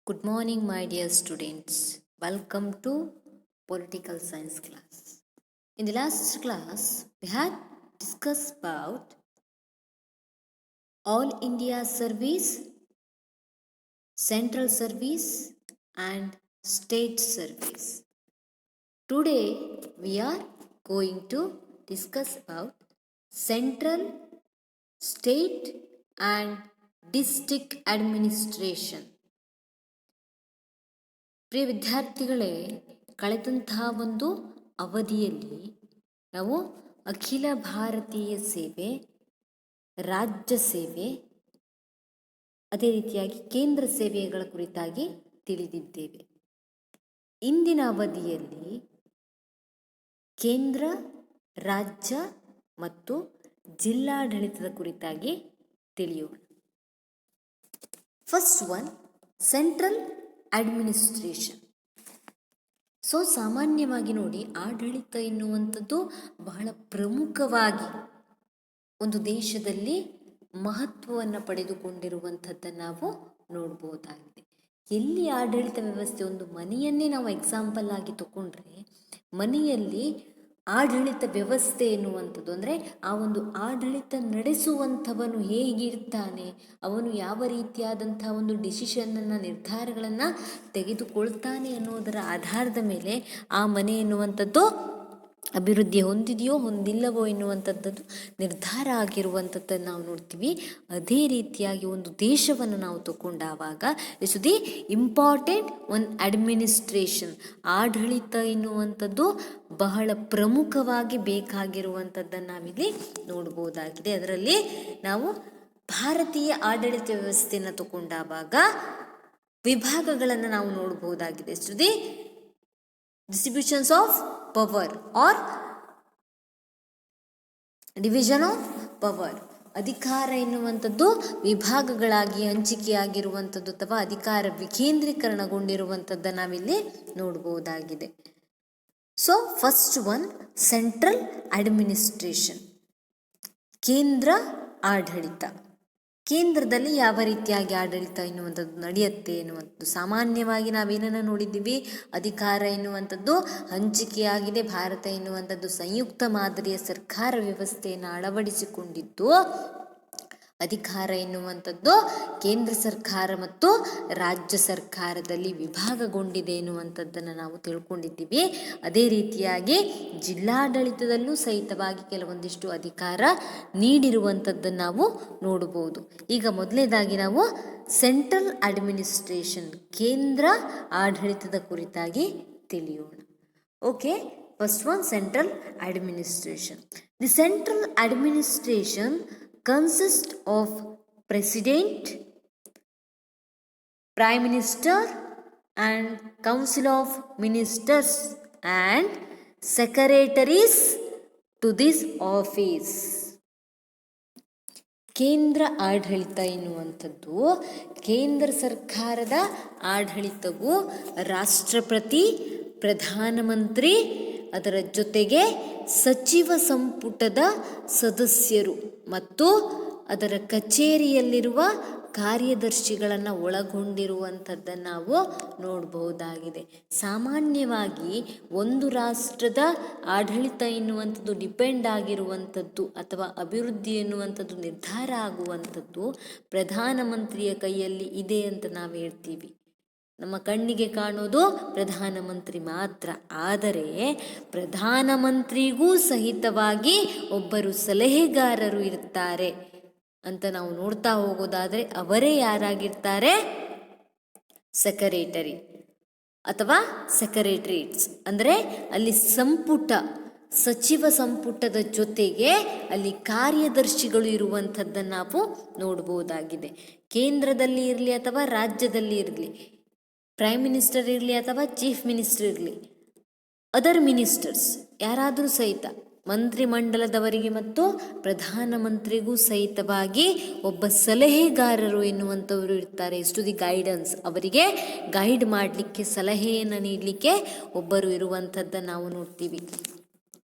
Good morning, my dear students. Welcome to Political Science class. In the last class, we had discussed about All India Service, Central Service, and State Service. Today, we are going to discuss about Central, State, and District Administration. ಪ್ರಿಯ ವಿದ್ಯಾರ್ಥಿಗಳೇ, ಕಳೆದಂತಹ ಒಂದು ಅವಧಿಯಲ್ಲಿ ನಾವು ಅಖಿಲ ಭಾರತೀಯ ಸೇವೆ, ರಾಜ್ಯ ಸೇವೆ, ಅದೇ ರೀತಿಯಾಗಿ ಕೇಂದ್ರ ಸೇವೆಗಳ ಕುರಿತಾಗಿ ತಿಳಿದಿದ್ದೇವೆ. ಇಂದಿನ ಅವಧಿಯಲ್ಲಿ ಕೇಂದ್ರ, ರಾಜ್ಯ ಮತ್ತು ಜಿಲ್ಲಾಡಳಿತದ ಕುರಿತಾಗಿ ತಿಳಿಯೋಣ. First one, central administration. ಸಾಮಾನ್ಯವಾಗಿ ನೋಡಿ, ಆಡಳಿತ ಎನ್ನುವಂಥದ್ದು ಬಹಳ ಪ್ರಮುಖವಾಗಿ ಒಂದು ದೇಶದಲ್ಲಿ ಮಹತ್ವವನ್ನು ಪಡೆದುಕೊಂಡಿರುವಂಥದ್ದನ್ನು ನಾವು ನೋಡ್ಬೋದಾಗಿದೆ. ಎಲ್ಲಿ ಆಡಳಿತ ವ್ಯವಸ್ಥೆ, ಒಂದು ಮನೆಯನ್ನೇ ನಾವು ಎಕ್ಸಾಂಪಲ್ ಆಗಿ ತಗೊಂಡ್ರೆ, ಮನೆಯಲ್ಲಿ ಆಡಳಿತ ವ್ಯವಸ್ಥೆ ಎನ್ನುವಂಥದ್ದು ಅಂದರೆ ಆ ಒಂದು ಆಡಳಿತ ನಡೆಸುವಂಥವನು ಹೇಗಿರ್ತಾನೆ, ಅವನು ಯಾವ ರೀತಿಯಾದಂಥ ಒಂದು ಡಿಸಿಷನನ್ನು, ನಿರ್ಧಾರಗಳನ್ನು ತೆಗೆದುಕೊಳ್ತಾನೆ ಅನ್ನೋದರ ಆಧಾರದ ಮೇಲೆ ಆ ಮನೆ ಎನ್ನುವಂಥದ್ದು ಅಭಿವೃದ್ಧಿ ಹೊಂದಿದೆಯೋ ಹೊಂದಿಲ್ಲವೋ ಎನ್ನುವಂಥದ್ದು ನಿರ್ಧಾರ ಆಗಿರುವಂಥದ್ದನ್ನು ನಾವು ನೋಡ್ತೀವಿ. ಅದೇ ರೀತಿಯಾಗಿ ಒಂದು ದೇಶವನ್ನು ನಾವು ತಗೊಂಡಾಗ it's the important one administration. ಆಡಳಿತ ಎನ್ನುವಂಥದ್ದು ಬಹಳ ಪ್ರಮುಖವಾಗಿ ಬೇಕಾಗಿರುವಂಥದ್ದನ್ನು ನಾವಿಲ್ಲಿ ನೋಡ್ಬೋದಾಗಿದೆ. ಅದರಲ್ಲಿ ನಾವು ಭಾರತೀಯ ಆಡಳಿತ ವ್ಯವಸ್ಥೆಯನ್ನು ತಗೊಂಡಾಗ ವಿಭಾಗಗಳನ್ನು ನಾವು ನೋಡ್ಬೋದಾಗಿದೆ. It's the distributions of power or division of power. ಅಧಿಕಾರ ಎನ್ನುವಂಥದ್ದು ವಿಭಾಗಗಳಾಗಿ ಹಂಚಿಕೆಯಾಗಿರುವಂಥದ್ದು ಅಥವಾ ಅಧಿಕಾರ ವಿಕೇಂದ್ರೀಕರಣಗೊಂಡಿರುವಂಥದ್ದನ್ನು ನಾವಿಲ್ಲಿ ನೋಡಬಹುದಾಗಿದೆ. ಫಸ್ಟ್ ಒನ್, ಸೆಂಟ್ರಲ್ ಅಡ್ಮಿನಿಸ್ಟ್ರೇಷನ್, ಕೇಂದ್ರ ಆಡಳಿತ. ಕೇಂದ್ರದಲ್ಲಿ ಯಾವ ರೀತಿಯಾಗಿ ಆಡಳಿತ ಎನ್ನುವಂಥದ್ದು ನಡೆಯುತ್ತೆ ಎನ್ನುವಂಥದ್ದು ಸಾಮಾನ್ಯವಾಗಿ ನಾವೇನನ್ನು ನೋಡಿದ್ದೀವಿ, ಅಧಿಕಾರ ಎನ್ನುವಂಥದ್ದು ಹಂಚಿಕೆಯಾಗಿದೆ. ಭಾರತ ಎನ್ನುವಂಥದ್ದು ಸಂಯುಕ್ತ ಮಾದರಿಯ ಸರ್ಕಾರ ವ್ಯವಸ್ಥೆಯನ್ನು ಅಳವಡಿಸಿಕೊಂಡಿದ್ದು, ಅಧಿಕಾರ ಎನ್ನುವಂಥದ್ದು ಕೇಂದ್ರ ಸರ್ಕಾರ ಮತ್ತು ರಾಜ್ಯ ಸರ್ಕಾರದಲ್ಲಿ ವಿಭಾಗಗೊಂಡಿದೆ ಎನ್ನುವಂಥದ್ದನ್ನು ನಾವು ತಿಳ್ಕೊಂಡಿದ್ದೀವಿ. ಅದೇ ರೀತಿಯಾಗಿ ಜಿಲ್ಲಾಡಳಿತದಲ್ಲೂ ಸಹಿತವಾಗಿ ಕೆಲವೊಂದಿಷ್ಟು ಅಧಿಕಾರ ನೀಡಿರುವಂಥದ್ದನ್ನು ನಾವು ನೋಡಬಹುದು. ಈಗ ಮೊದಲನೇದಾಗಿ ನಾವು ಸೆಂಟ್ರಲ್ ಅಡ್ಮಿನಿಸ್ಟ್ರೇಷನ್, ಕೇಂದ್ರ ಆಡಳಿತದ ಕುರಿತಾಗಿ ತಿಳಿಯೋಣ. Okay, first one, central administration. The central administration consists of President, Prime Minister and Council of Ministers and Secretaries to this office. ಕೇಂದ್ರ ಆಡಳಿತ ಎನ್ನುವಂಥದ್ದು ಕೇಂದ್ರ ಸರ್ಕಾರದ ಆಡಳಿತವು ರಾಷ್ಟ್ರಪತಿ, ಪ್ರಧಾನಮಂತ್ರಿ, ಅದರ ಜೊತೆಗೆ ಸಚಿವ ಸಂಪುಟದ ಸದಸ್ಯರು ಮತ್ತು ಅದರ ಕಚೇರಿಯಲ್ಲಿರುವ ಕಾರ್ಯದರ್ಶಿಗಳನ್ನು ಒಳಗೊಂಡಿರುವಂಥದ್ದನ್ನು ನಾವು ನೋಡಬಹುದಾಗಿದೆ. ಸಾಮಾನ್ಯವಾಗಿ ಒಂದು ರಾಷ್ಟ್ರದ ಆಡಳಿತ ಎನ್ನುವಂಥದ್ದು ಡಿಪೆಂಡ್ ಆಗಿರುವಂಥದ್ದು ಅಥವಾ ಅಭಿವೃದ್ಧಿ ಎನ್ನುವಂಥದ್ದು ನಿರ್ಧಾರ ಆಗುವಂಥದ್ದು ಪ್ರಧಾನಮಂತ್ರಿಯ ಕೈಯಲ್ಲಿ ಇದೆ ಅಂತ ನಾವು ಹೇಳ್ತೀವಿ. ನಮ್ಮ ಕಣ್ಣಿಗೆ ಕಾಣೋದು ಪ್ರಧಾನಮಂತ್ರಿ ಮಾತ್ರ. ಆದರೆ ಪ್ರಧಾನಮಂತ್ರಿಗೂ ಸಹಿತವಾಗಿ ಒಬ್ಬರು ಸಲಹೆಗಾರರು ಇರ್ತಾರೆ ಅಂತ ನಾವು ನೋಡ್ತಾ ಹೋಗೋದಾದರೆ ಅವರೇ ಯಾರಾಗಿರ್ತಾರೆ? ಸೆಕ್ರೆಟರಿ ಅಥವಾ ಸೆಕ್ರೆಟರಿಯೇಟ್ಸ್. ಅಂದರೆ ಅಲ್ಲಿ ಸಂಪುಟ, ಸಚಿವ ಸಂಪುಟದ ಜೊತೆಗೆ ಅಲ್ಲಿ ಕಾರ್ಯದರ್ಶಿಗಳು ಇರುವಂಥದ್ದನ್ನು ನಾವು ನೋಡ್ಬೋದಾಗಿದೆ. ಕೇಂದ್ರದಲ್ಲಿ ಇರಲಿ ಅಥವಾ ರಾಜ್ಯದಲ್ಲಿ ಇರಲಿ, ಪ್ರೈಮ್ ಮಿನಿಸ್ಟರ್ ಇರಲಿ ಅಥವಾ ಚೀಫ್ ಮಿನಿಸ್ಟರ್ ಇರಲಿ, ಅದರ್ ಮಿನಿಸ್ಟರ್ಸ್ ಯಾರಾದರೂ ಸಹಿತ ಮಂತ್ರಿಮಂಡಲದವರಿಗೆ ಮತ್ತು ಪ್ರಧಾನಮಂತ್ರಿಗೂ ಸಹಿತವಾಗಿ ಒಬ್ಬ ಸಲಹೆಗಾರರು ಎನ್ನುವಂಥವರು ಇರ್ತಾರೆ. ಇಷ್ಟು ದಿ ಗೈಡೆನ್ಸ್, ಅವರಿಗೆ ಗೈಡ್ ಮಾಡಲಿಕ್ಕೆ, ಸಲಹೆಯನ್ನು ನೀಡಲಿಕ್ಕೆ ಒಬ್ಬರು ಇರುವಂಥದ್ದನ್ನು ನಾವು ನೋಡ್ತೀವಿ.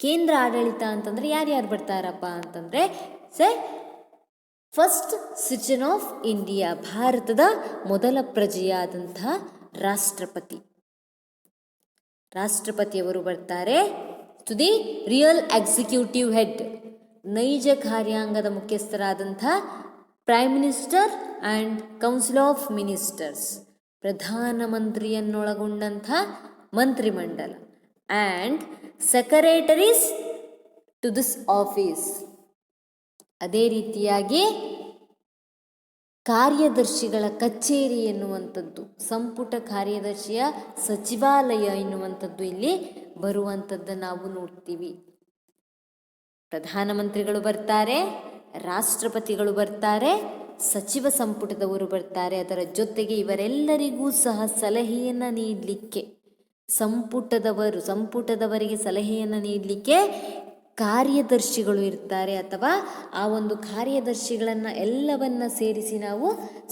ಕೇಂದ್ರ ಆಡಳಿತ ಅಂತಂದರೆ ಯಾರ್ಯಾರು ಬರ್ತಾರಪ್ಪ ಅಂತಂದರೆ ಫಸ್ಟ್ ಸಿಟಿಜನ್ ಆಫ್ ಇಂಡಿಯಾ, ಭಾರತದ ಮೊದಲ ಪ್ರಜೆಯಾದಂತಹ ರಾಷ್ಟ್ರಪತಿಯವರು ಬರ್ತಾರೆ. To the real executive head, ನೈಜ ಕಾರ್ಯಾಂಗದ ಮುಖ್ಯಸ್ಥರಾದಂಥ prime minister and council of ministers, ಪ್ರಧಾನಮಂತ್ರಿಯನ್ನೊಳಗೊಂಡಂಥ ಮಂತ್ರಿಮಂಡಲ, and secretaries to this office. ಅದೇ ರೀತಿಯಾಗಿ ಕಾರ್ಯದರ್ಶಿಗಳ ಕಚೇರಿ ಎನ್ನುವಂಥದ್ದು, ಸಂಪುಟ ಕಾರ್ಯದರ್ಶಿಯ ಸಚಿವಾಲಯ ಎನ್ನುವಂಥದ್ದು ಇಲ್ಲಿ ಬರುವಂಥದ್ದನ್ನು ನಾವು ನೋಡ್ತೀವಿ. ಪ್ರಧಾನಮಂತ್ರಿಗಳು ಬರ್ತಾರೆ, ರಾಷ್ಟ್ರಪತಿಗಳು ಬರ್ತಾರೆ, ಸಚಿವ ಸಂಪುಟದವರು ಬರ್ತಾರೆ. ಅದರ ಜೊತೆಗೆ ಇವರೆಲ್ಲರಿಗೂ ಸಹ ಸಲಹೆಯನ್ನು ನೀಡಲಿಕ್ಕೆ ಸಂಪುಟದವರಿಗೆ ಸಲಹೆಯನ್ನು ನೀಡಲಿಕ್ಕೆ ಕಾರ್ಯದರ್ಶಿಗಳು ಇರ್ತಾರೆ, ಅಥವಾ ಆ ಒಂದು ಕಾರ್ಯದರ್ಶಿಗಳನ್ನು ಎಲ್ಲವನ್ನ ಸೇರಿಸಿ ನಾವು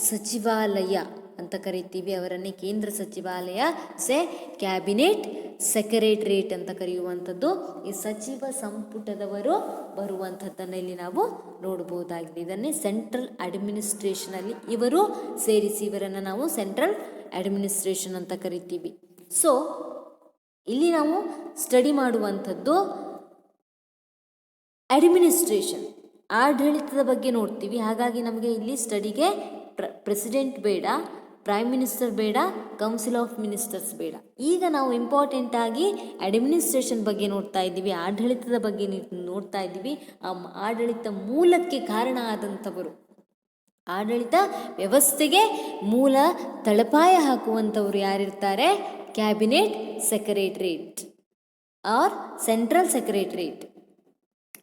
ಸಚಿವಾಲಯ ಅಂತ ಕರಿತೀವಿ. ಅವರನ್ನೇ ಕೇಂದ್ರ ಸಚಿವಾಲಯ, ಕ್ಯಾಬಿನೆಟ್ ಸೆಕ್ರೆಟರೇಟ್ ಅಂತ ಕರೆಯುವಂಥದ್ದು. ಈ ಸಚಿವ ಸಂಪುಟದವರು ಬರುವಂಥದ್ದನ್ನು ಇಲ್ಲಿ ನಾವು ನೋಡ್ಬೋದಾಗಿದೆ. ಇದನ್ನೇ ಸೆಂಟ್ರಲ್ ಅಡ್ಮಿನಿಸ್ಟ್ರೇಷನಲ್ಲಿ ಇವರು ಸೇರಿಸಿ ಇವರನ್ನು ನಾವು ಸೆಂಟ್ರಲ್ ಅಡ್ಮಿನಿಸ್ಟ್ರೇಷನ್ ಅಂತ ಕರಿತೀವಿ. ಸೊ ಇಲ್ಲಿ ನಾವು ಸ್ಟಡಿ ಮಾಡುವಂಥದ್ದು ಅಡ್ಮಿನಿಸ್ಟ್ರೇಷನ್, ಆಡಳಿತದ ಬಗ್ಗೆ ನೋಡ್ತೀವಿ. ಹಾಗಾಗಿ ನಮಗೆ ಇಲ್ಲಿ ಸ್ಟಡಿಗೆ ಪ್ರೆಸಿಡೆಂಟ್ ಬೇಡ, ಪ್ರೈಮ್ ಮಿನಿಸ್ಟರ್ ಬೇಡ, ಕೌನ್ಸಿಲ್ ಆಫ್ ಮಿನಿಸ್ಟರ್ಸ್ ಬೇಡ. ಈಗ ನಾವು ಇಂಪಾರ್ಟೆಂಟ್ ಆಗಿ ಅಡ್ಮಿನಿಸ್ಟ್ರೇಷನ್ ಬಗ್ಗೆ ನೋಡ್ತಾ ಇದ್ದೀವಿ, ಆಡಳಿತದ ಬಗ್ಗೆ ನೋಡ್ತಾ ಇದ್ದೀವಿ. ಆ ಆಡಳಿತ ಮೂಲಕ್ಕೆ ಕಾರಣ ಆದಂಥವರು, ಆಡಳಿತ ವ್ಯವಸ್ಥೆಗೆ ಮೂಲ ತಳಪಾಯ ಹಾಕುವಂಥವ್ರು ಯಾರಿರ್ತಾರೆ? Cabinet secretariat or central secretariat.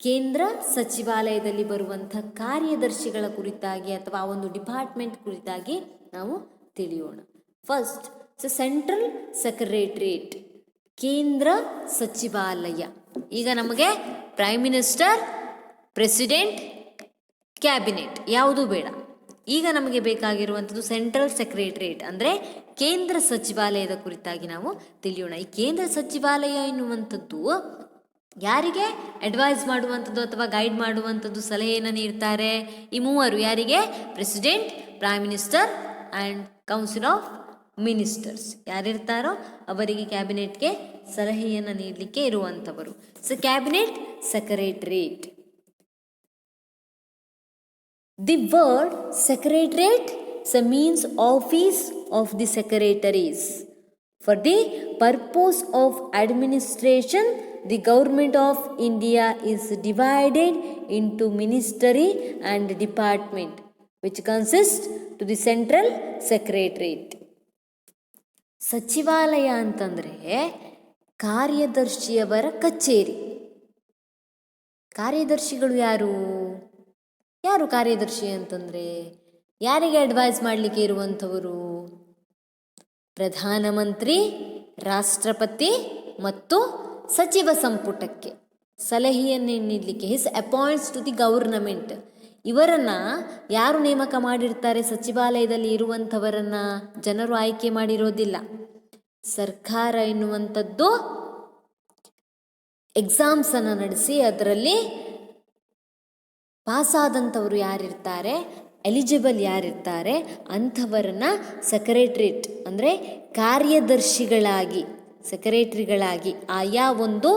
ಕೇಂದ್ರ ಸಚಿವಾಲಯದಲ್ಲಿ ಬರುವಂಥ ಕಾರ್ಯದರ್ಶಿಗಳ ಕುರಿತಾಗಿ ಅಥವಾ ಆ ಒಂದು ಡಿಪಾರ್ಟ್ಮೆಂಟ್ ಕುರಿತಾಗಿ ನಾವು ತಿಳಿಯೋಣ. ಫಸ್ಟ್ ಸೆಂಟ್ರಲ್ ಸೆಕ್ರೆಟರೇಟ್, ಕೇಂದ್ರ ಸಚಿವಾಲಯ. ಈಗ ನಮಗೆ ಪ್ರೈಮ್ ಮಿನಿಸ್ಟರ್, ಪ್ರೆಸಿಡೆಂಟ್, ಕ್ಯಾಬಿನೆಟ್ ಯಾವುದೂ ಬೇಡ. ಈಗ ನಮಗೆ ಬೇಕಾಗಿರುವಂಥದ್ದು ಸೆಂಟ್ರಲ್ ಸೆಕ್ರೆಟರೇಟ್, ಅಂದರೆ ಕೇಂದ್ರ ಸಚಿವಾಲಯದ ಕುರಿತಾಗಿ ನಾವು ತಿಳಿಯೋಣ. ಈ ಕೇಂದ್ರ ಸಚಿವಾಲಯ ಎನ್ನುವಂಥದ್ದು ಯಾರಿಗೆ ಅಡ್ವೈಸ್ ಮಾಡುವಂಥದ್ದು ಅಥವಾ ಗೈಡ್ ಮಾಡುವಂಥದ್ದು, ಸಲಹೆಯನ್ನು ನೀಡ್ತಾರೆ? ಈ ಮೂವರು ಯಾರಿಗೆ? President, prime minister and council of ministers ಯಾರಿರ್ತಾರೋ ಅವರಿಗೆ ಕ್ಯಾಬಿನೆಟ್ಗೆ ಸಲಹೆಯನ್ನು ನೀಡಲಿಕ್ಕೆ ಇರುವಂಥವರು. So cabinet secretariat. The word secretariat means office of the secretaries. For the purpose of administration, the government of India is divided into ministry and department, which consist to the central secretariat. ಸಚಿವಾಲಯ ಅಂತಂದರೆ ಕಾರ್ಯದರ್ಶಿಯವರ ಕಚೇರಿ. ಕಾರ್ಯದರ್ಶಿಗಳು ಯಾರು ಕಾರ್ಯದರ್ಶಿ ಅಂತಂದರೆ ಯಾರಿಗೆ advice ಮಾಡಲಿಕ್ಕೆ ಇರುವಂಥವರು? ಪ್ರಧಾನಮಂತ್ರಿ, ರಾಷ್ಟ್ರಪತಿ ಮತ್ತು ಸಚಿವ ಸಂಪುಟಕ್ಕೆ ಸಲಹೆಯನ್ನು ನೀಡಲಿಕ್ಕೆ. His appoints to the government. ಇವರನ್ನು ಯಾರು ನೇಮಕ ಮಾಡಿರ್ತಾರೆ? ಸಚಿವಾಲಯದಲ್ಲಿ ಇರುವಂಥವರನ್ನು ಜನರು ಆಯ್ಕೆ ಮಾಡಿರೋದಿಲ್ಲ. ಸರ್ಕಾರ ಎನ್ನುವಂಥದ್ದು ಎಕ್ಸಾಮ್ಸನ್ನು ನಡೆಸಿ ಅದರಲ್ಲಿ ಪಾಸಾದಂಥವರು ಯಾರಿರ್ತಾರೆ, ಎಲಿಜಿಬಲ್ ಯಾರಿರ್ತಾರೆ ಅಂಥವರನ್ನು ಸೆಕ್ರೆಟರೇಟ್ ಅಂದರೆ ಸೆಕ್ರೆಟರಿಗಳಾಗಿ ಆಯಾ ಒಂದು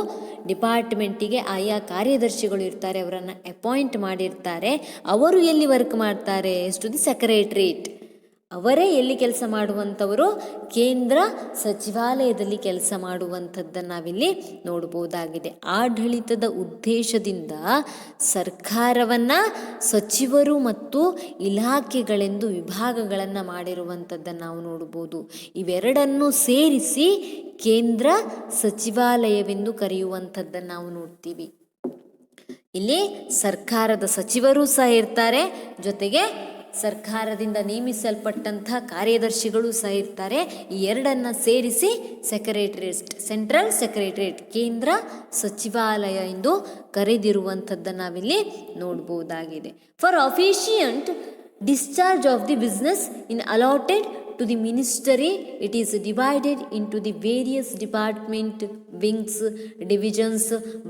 ಡಿಪಾರ್ಟ್ಮೆಂಟಿಗೆ ಆಯಾ ಕಾರ್ಯದರ್ಶಿಗಳು ಇರ್ತಾರೆ, ಅವರನ್ನು ಅಪಾಯಿಂಟ್ ಮಾಡಿರ್ತಾರೆ. ಅವರು ಎಲ್ಲಿ ವರ್ಕ್ ಮಾಡ್ತಾರೆ? To the secretariat. ಅವರೇ ಎಲ್ಲಿ ಕೆಲಸ ಮಾಡುವಂಥವರು? ಕೇಂದ್ರ ಸಚಿವಾಲಯದಲ್ಲಿ ಕೆಲಸ ಮಾಡುವಂಥದ್ದನ್ನು ನಾವಿಲ್ಲಿ ನೋಡ್ಬೋದಾಗಿದೆ. ಆಡಳಿತದ ಉದ್ದೇಶದಿಂದ ಸರ್ಕಾರವನ್ನು ಸಚಿವರು ಮತ್ತು ಇಲಾಖೆಗಳೆಂದು ವಿಭಾಗಗಳನ್ನು ಮಾಡಿರುವಂಥದ್ದನ್ನು ನಾವು ನೋಡ್ಬೋದು. ಇವೆರಡನ್ನೂ ಸೇರಿಸಿ ಕೇಂದ್ರ ಸಚಿವಾಲಯವೆಂದು ಕರೆಯುವಂಥದ್ದನ್ನು ನಾವು ನೋಡ್ತೀವಿ. ಇಲ್ಲಿ ಸರ್ಕಾರದ ಸಚಿವರು ಸಹ ಇರ್ತಾರೆ, ಜೊತೆಗೆ ಸರ್ಕಾರದಿಂದ ನೇಮಿಸಲ್ಪಟ್ಟಂಥ ಕಾರ್ಯದರ್ಶಿಗಳು ಸಹ ಇರ್ತಾರೆ. ಈ ಎರಡನ್ನು ಸೇರಿಸಿ ಸೆಕ್ರೆಟರೇಟ್, ಸೆಂಟ್ರಲ್ ಸೆಕ್ರೆಟರೇಟ್, ಕೇಂದ್ರ ಸಚಿವಾಲಯ ಎಂದು ಕರೆದಿರುವಂಥದ್ದನ್ನು ನಾವಿಲ್ಲಿ ನೋಡ್ಬೋದಾಗಿದೆ. For efficient discharge of the business in allotted to the ministry, it is divided into the various department, wings, divisions,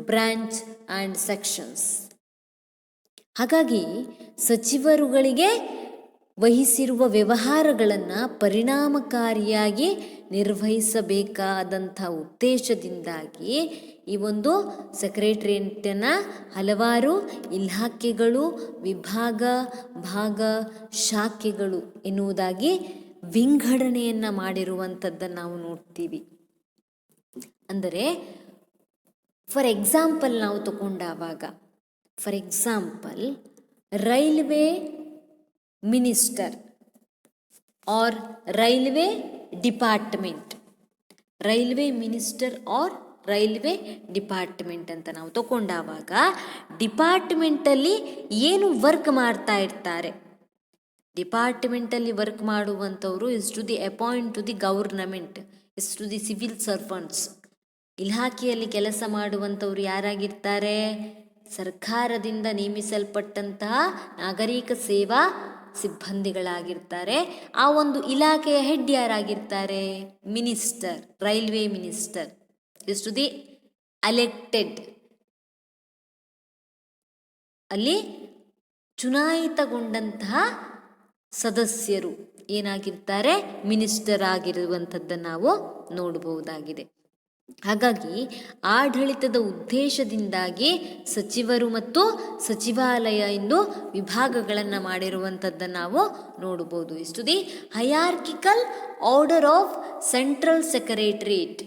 branch and sections. ಹಾಗಾಗಿ ಸಚಿವರುಗಳಿಗೆ ವಹಿಸಿರುವ ವ್ಯವಹಾರಗಳನ್ನು ಪರಿಣಾಮಕಾರಿಯಾಗಿ ನಿರ್ವಹಿಸಬೇಕಾದಂಥ ಉದ್ದೇಶದಿಂದಾಗಿ ಈ ಒಂದು ಸೆಕ್ರೆಟರಿಯೇಟನ್ನು ಹಲವಾರು ಇಲಾಖೆಗಳು, ವಿಭಾಗ, ಭಾಗ, ಶಾಖೆಗಳು ಎನ್ನುವುದಾಗಿ ವಿಂಗಡಣೆಯನ್ನು ಮಾಡಿರುವಂಥದ್ದನ್ನು ನಾವು ನೋಡ್ತೀವಿ. ಅಂದರೆ ಫಾರ್ ಎಕ್ಸಾಂಪಲ್ ನಾವು ತಗೊಂಡಾಗ, for example railway minister or railway department, railway minister or railway department ಅಂತ ನಾವು ತಗೊಂಡಾಗ ಡಿಪಾರ್ಟ್ಮೆಂಟಲ್ಲಿ ಏನು ವರ್ಕ್ ಮಾಡ್ತಾ ಇರ್ತಾರೆ, ಡಿಪಾರ್ಟ್ಮೆಂಟಲ್ಲಿ ವರ್ಕ್ ಮಾಡುವಂಥವರು is to the appoint to the government, is to the civil servants. ಇಲಾಖೆಯಲ್ಲಿ ಕೆಲಸ ಮಾಡುವಂಥವ್ರು ಯಾರಾಗಿರ್ತಾರೆ? ಸರ್ಕಾರದಿಂದ ನೇಮಿಸಲ್ಪಟ್ಟಂತಹ ನಾಗರಿಕ ಸೇವಾ ಸಿಬ್ಬಂದಿಗಳಾಗಿರ್ತಾರೆ. ಆ ಒಂದು ಇಲಾಖೆಯ ಹೆಡ್ ಯಾರಾಗಿರ್ತಾರೆ? Minister, railway minister is to the elected. ಅಲ್ಲಿ ಚುನಾಯಿತಗೊಂಡಂತಹ ಸದಸ್ಯರು ಏನಾಗಿರ್ತಾರೆ? ಮಿನಿಸ್ಟರ್ ಆಗಿರುವಂಥದ್ದನ್ನು ನಾವು ನೋಡಬಹುದಾಗಿದೆ. ಹಾಗಾಗಿ ಆಡಳಿತದ ಉದ್ದೇಶದಿಂದಾಗಿ ಸಚಿವರು ಮತ್ತು ಸಚಿವಾಲಯ ಎಂದು ವಿಭಾಗಗಳನ್ನು ಮಾಡಿರುವಂಥದ್ದನ್ನು ನಾವು ನೋಡಬಹುದು. ಇಷ್ಟು the hierarchical order of central secretariat,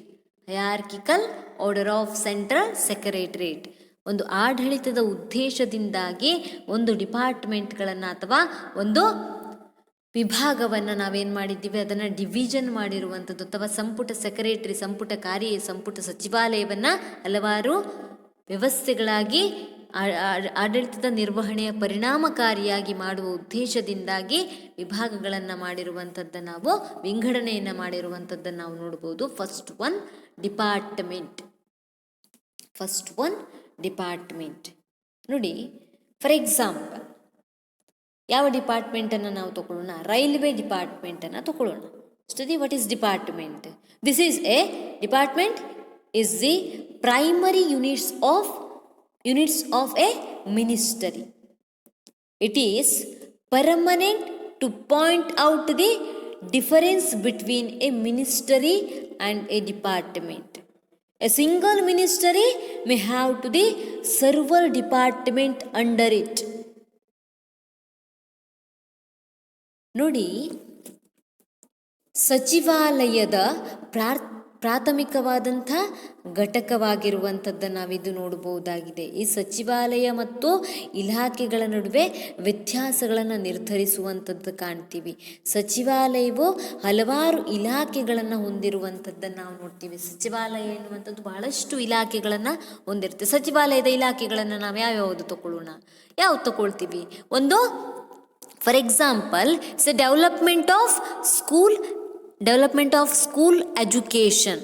hierarchical order of central secretariat. ಒಂದು ಆಡಳಿತದ ಉದ್ದೇಶದಿಂದಾಗಿ ಒಂದು ಡಿಪಾರ್ಟ್ಮೆಂಟ್ಗಳನ್ನು ಅಥವಾ ಒಂದು ವಿಭಾಗವನ್ನು ನಾವೇನು ಮಾಡಿದ್ದೀವಿ, ಅದನ್ನು ಡಿವಿಷನ್ ಮಾಡಿರುವಂಥದ್ದು, ಅಥವಾ ಸಂಪುಟ ಸೆಕ್ರೆಟರಿ, ಸಂಪುಟ ಕಾರ್ಯ, ಸಂಪುಟ ಸಚಿವಾಲಯವನ್ನು ಹಲವಾರು ವ್ಯವಸ್ಥೆಗಳಾಗಿ ಆಡಳಿತದ ನಿರ್ವಹಣೆಯ ಪರಿಣಾಮಕಾರಿಯಾಗಿ ಮಾಡುವ ಉದ್ದೇಶದಿಂದಾಗಿ ವಿಭಾಗಗಳನ್ನು ಮಾಡಿರುವಂಥದ್ದನ್ನು ನಾವು ವಿಂಗಡಣೆಯನ್ನು ಮಾಡಿರುವಂಥದ್ದನ್ನು ನಾವು ನೋಡ್ಬೋದು. First one department. First one department ನೋಡಿ. ಫಾರ್ ಎಕ್ಸಾಂಪಲ್ ಯಾವ ಡಿಪಾರ್ಟ್ಮೆಂಟನ್ನು ನಾವು ತಗೊಳ್ಳೋಣ? ರೈಲ್ವೆ ಡಿಪಾರ್ಟ್ಮೆಂಟನ್ನು ತಗೊಳ್ಳೋಣ. Study what is department. This is a department is the primary units of a ministry. It is permanent to point out the difference between a ministry and a department. A single ministry may have two the server department under it. ನೋಡಿ, ಸಚಿವಾಲಯದ ಪ್ರಾಥಮಿಕವಾದಂಥ ಘಟಕವಾಗಿರುವಂಥದ್ದನ್ನು ನಾವಿದು ನೋಡಬಹುದಾಗಿದೆ. ಈ ಸಚಿವಾಲಯ ಮತ್ತು ಇಲಾಖೆಗಳ ನಡುವೆ ವ್ಯತ್ಯಾಸಗಳನ್ನು ನಿರ್ಧರಿಸುವಂಥದ್ದು ಕಾಣ್ತೀವಿ. ಸಚಿವಾಲಯವು ಹಲವಾರು ಇಲಾಖೆಗಳನ್ನು ಹೊಂದಿರುವಂಥದ್ದನ್ನು ನಾವು ನೋಡ್ತೀವಿ. ಸಚಿವಾಲಯ ಎನ್ನುವಂಥದ್ದು ಬಹಳಷ್ಟು ಇಲಾಖೆಗಳನ್ನು ಹೊಂದಿರುತ್ತೆ. ಸಚಿವಾಲಯದ ಇಲಾಖೆಗಳನ್ನು ನಾವು ಯಾವ್ಯಾವುದು ತಗೊಳ್ಳೋಣ? ಯಾವ್ದು ತಗೊಳ್ತೀವಿ? ಒಂದು, for example, it's A development of school education.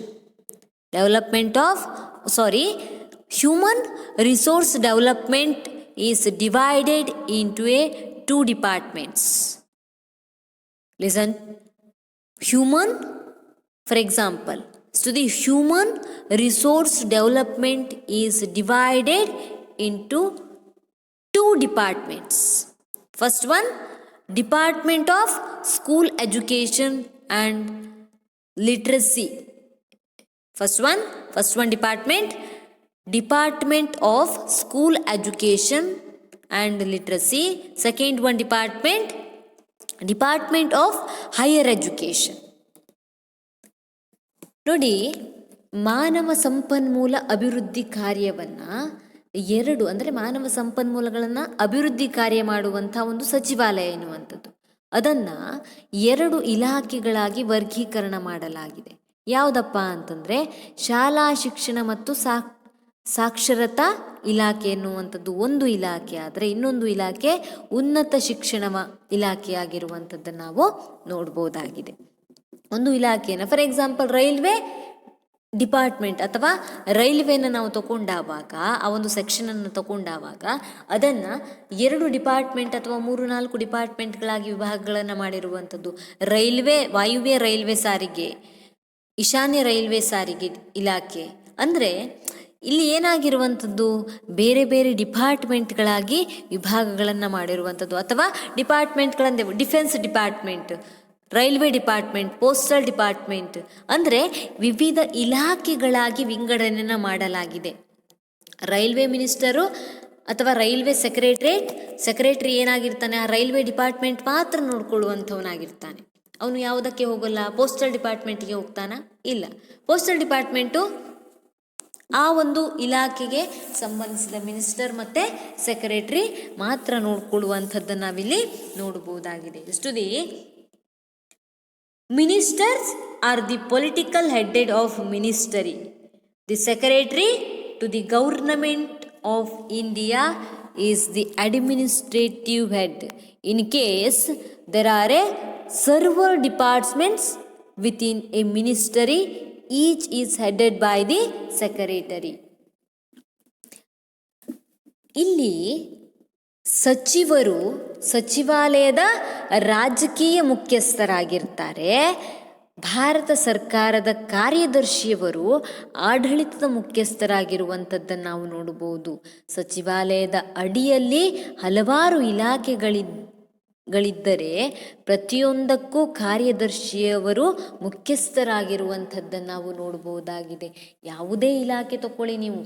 Human resource development is divided into two departments. Listen, for example, so the human resource development is divided into two departments. First one, Department of School Education and Literacy. First one Department of School Education and Literacy. Second one Department of Higher Education. ನೋಡಿ, ಮಾನವ ಸಂಪನ್ಮೂಲ ಅಭಿವೃದ್ಧಿ ಕಾರ್ಯವನ್ನು ಎರಡು, ಅಂದರೆ ಮಾನವ ಸಂಪನ್ಮೂಲಗಳನ್ನು ಅಭಿವೃದ್ಧಿ ಕಾರ್ಯ ಮಾಡುವಂಥ ಒಂದು ಸಚಿವಾಲಯ ಎನ್ನುವಂಥದ್ದು, ಅದನ್ನು ಎರಡು ಇಲಾಖೆಗಳಾಗಿ ವರ್ಗೀಕರಣ ಮಾಡಲಾಗಿದೆ. ಯಾವುದಪ್ಪ ಅಂತಂದರೆ, ಶಾಲಾ ಶಿಕ್ಷಣ ಮತ್ತು ಸಾಕ್ಷರತಾ ಇಲಾಖೆ ಎನ್ನುವಂಥದ್ದು ಒಂದು ಇಲಾಖೆ ಆದರೆ, ಇನ್ನೊಂದು ಇಲಾಖೆ ಉನ್ನತ ಶಿಕ್ಷಣ ಇಲಾಖೆಯಾಗಿರುವಂಥದ್ದನ್ನು ನಾವು ನೋಡ್ಬೋದಾಗಿದೆ. ಒಂದು ಇಲಾಖೆಯನ್ನು, ಫಾರ್ ಎಕ್ಸಾಂಪಲ್ ರೈಲ್ವೆ ಡಿಪಾರ್ಟ್ಮೆಂಟ್ ಅಥವಾ ರೈಲ್ವೆನ ನಾವು ತಗೊಂಡಾಗ, ಆ ಒಂದು ಸೆಕ್ಷನನ್ನು ತಗೊಂಡಾಗ ಅದನ್ನು ಎರಡು ಡಿಪಾರ್ಟ್ಮೆಂಟ್ ಅಥವಾ 3-4 ಡಿಪಾರ್ಟ್ಮೆಂಟ್ಗಳಾಗಿ ವಿಭಾಗಗಳನ್ನು ಮಾಡಿರುವಂಥದ್ದು. ರೈಲ್ವೆ, ವಾಯುವ್ಯ ರೈಲ್ವೆ ಸಾರಿಗೆ, ಈಶಾನ್ಯ ರೈಲ್ವೆ ಸಾರಿಗೆ ಇಲಾಖೆ. ಅಂದರೆ ಇಲ್ಲಿ ಏನಾಗಿರುವಂಥದ್ದು, ಬೇರೆ ಬೇರೆ ಡಿಪಾರ್ಟ್ಮೆಂಟ್ಗಳಾಗಿ ವಿಭಾಗಗಳನ್ನು ಮಾಡಿರುವಂಥದ್ದು, ಅಥವಾ ಡಿಪಾರ್ಟ್ಮೆಂಟ್ಗಳಂದೆ defence department, railway department, postal department, ಅಂದರೆ ವಿವಿಧ ಇಲಾಖೆಗಳಾಗಿ ವಿಂಗಡಣೆಯನ್ನು ಮಾಡಲಾಗಿದೆ. ರೈಲ್ವೆ ಮಿನಿಸ್ಟರು ಅಥವಾ ರೈಲ್ವೆ ಸೆಕ್ರೆಟರಿ ಏನಾಗಿರ್ತಾನೆ, ಆ ರೈಲ್ವೆ ಡಿಪಾರ್ಟ್ಮೆಂಟ್ ಮಾತ್ರ ನೋಡ್ಕೊಳ್ಳುವಂಥವನಾಗಿರ್ತಾನೆ. ಅವನು ಯಾವುದಕ್ಕೆ ಹೋಗಲ್ಲ, ಪೋಸ್ಟಲ್ ಡಿಪಾರ್ಟ್ಮೆಂಟ್ಗೆ ಹೋಗ್ತಾನ? ಇಲ್ಲ. ಪೋಸ್ಟಲ್ ಡಿಪಾರ್ಟ್ಮೆಂಟು ಆ ಒಂದು ಇಲಾಖೆಗೆ ಸಂಬಂಧಿಸಿದ ಮಿನಿಸ್ಟರ್ ಮತ್ತು ಸೆಕ್ರೆಟರಿ ಮಾತ್ರ ನೋಡ್ಕೊಳ್ಳುವಂಥದ್ದನ್ನು ನಾವಿಲ್ಲಿ ನೋಡ್ಬೋದಾಗಿದೆ. Study ministers are the political headed of ministry. The secretary to the government of India is the administrative head. In case there are several departments within a ministry, each is headed by the secretary. ಇಲ್ಲಿ ಸಚಿವರು ಸಚಿವಾಲಯದ ರಾಜಕೀಯ ಮುಖ್ಯಸ್ಥರಾಗಿರ್ತಾರೆ. ಭಾರತ ಸರ್ಕಾರದ ಕಾರ್ಯದರ್ಶಿಯವರು ಆಡಳಿತದ ಮುಖ್ಯಸ್ಥರಾಗಿರುವಂಥದ್ದನ್ನು ನಾವು ನೋಡಬಹುದು. ಸಚಿವಾಲಯದ ಅಡಿಯಲ್ಲಿ ಹಲವಾರು ಇಲಾಖೆಗಳಿದ್ದರೆ ಪ್ರತಿಯೊಂದಕ್ಕೂ ಕಾರ್ಯದರ್ಶಿಯವರು ಮುಖ್ಯಸ್ಥರಾಗಿರುವಂಥದ್ದನ್ನು ನಾವು ನೋಡಬಹುದಾಗಿದೆ. ಯಾವುದೇ ಇಲಾಖೆ ತಗೊಳ್ಳಿ ನೀವು,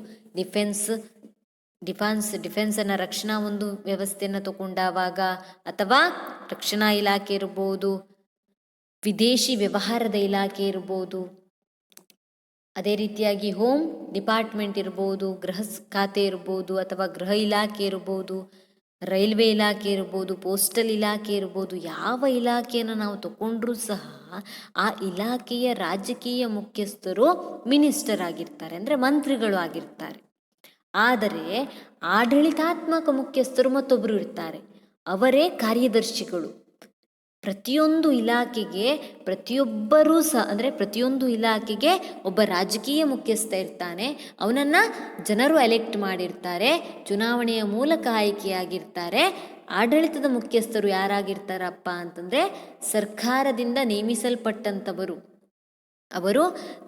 ಡಿಫೆನ್ಸನ್ನು ರಕ್ಷಣಾ ಒಂದು ವ್ಯವಸ್ಥೆಯನ್ನು ತಗೊಂಡಾಗ, ಅಥವಾ ರಕ್ಷಣಾ ಇಲಾಖೆ ಇರ್ಬೋದು, ವಿದೇಶಿ ವ್ಯವಹಾರದ ಇಲಾಖೆ ಇರ್ಬೋದು, ಅದೇ ರೀತಿಯಾಗಿ ಹೋಮ್ ಡಿಪಾರ್ಟ್ಮೆಂಟ್ ಇರ್ಬೋದು, ಗೃಹ ಖಾತೆ ಇರ್ಬೋದು, ಅಥವಾ ಗೃಹ ಇಲಾಖೆ ಇರ್ಬೋದು, ರೈಲ್ವೆ ಇಲಾಖೆ ಇರ್ಬೋದು, ಪೋಸ್ಟಲ್ ಇಲಾಖೆ ಇರ್ಬೋದು. ಯಾವ ಇಲಾಖೆಯನ್ನು ನಾವು ತಗೊಂಡ್ರೂ ಸಹ ಆ ಇಲಾಖೆಯ ರಾಜಕೀಯ ಮುಖ್ಯಸ್ಥರು ಮಿನಿಸ್ಟರ್ ಆಗಿರ್ತಾರೆ, ಅಂದರೆ ಮಂತ್ರಿಗಳು ಆಗಿರ್ತಾರೆ. ಆದರೆ ಆಡಳಿತಾತ್ಮಕ ಮುಖ್ಯಸ್ಥರು ಮತ್ತೊಬ್ಬರು ಇರ್ತಾರೆ, ಅವರೇ ಕಾರ್ಯದರ್ಶಿಗಳು. ಪ್ರತಿಯೊಂದು ಇಲಾಖೆಗೆ ಪ್ರತಿಯೊಬ್ಬರೂ ಸಹ, ಅಂದರೆ ಪ್ರತಿಯೊಂದು ಇಲಾಖೆಗೆ ಒಬ್ಬ ರಾಜಕೀಯ ಮುಖ್ಯಸ್ಥ ಇರ್ತಾನೆ. ಅವನನ್ನು ಜನರು ಎಲೆಕ್ಟ್ ಮಾಡಿರ್ತಾರೆ, ಚುನಾವಣೆಯ ಮೂಲಕ ಆಯ್ಕೆಯಾಗಿರ್ತಾರೆ. ಆಡಳಿತದ ಮುಖ್ಯಸ್ಥರು ಯಾರಾಗಿರ್ತಾರಪ್ಪ ಅಂತಂದರೆ ಸರ್ಕಾರದಿಂದ ನೇಮಿಸಲ್ಪಟ್ಟಂಥವರು. ಅವರು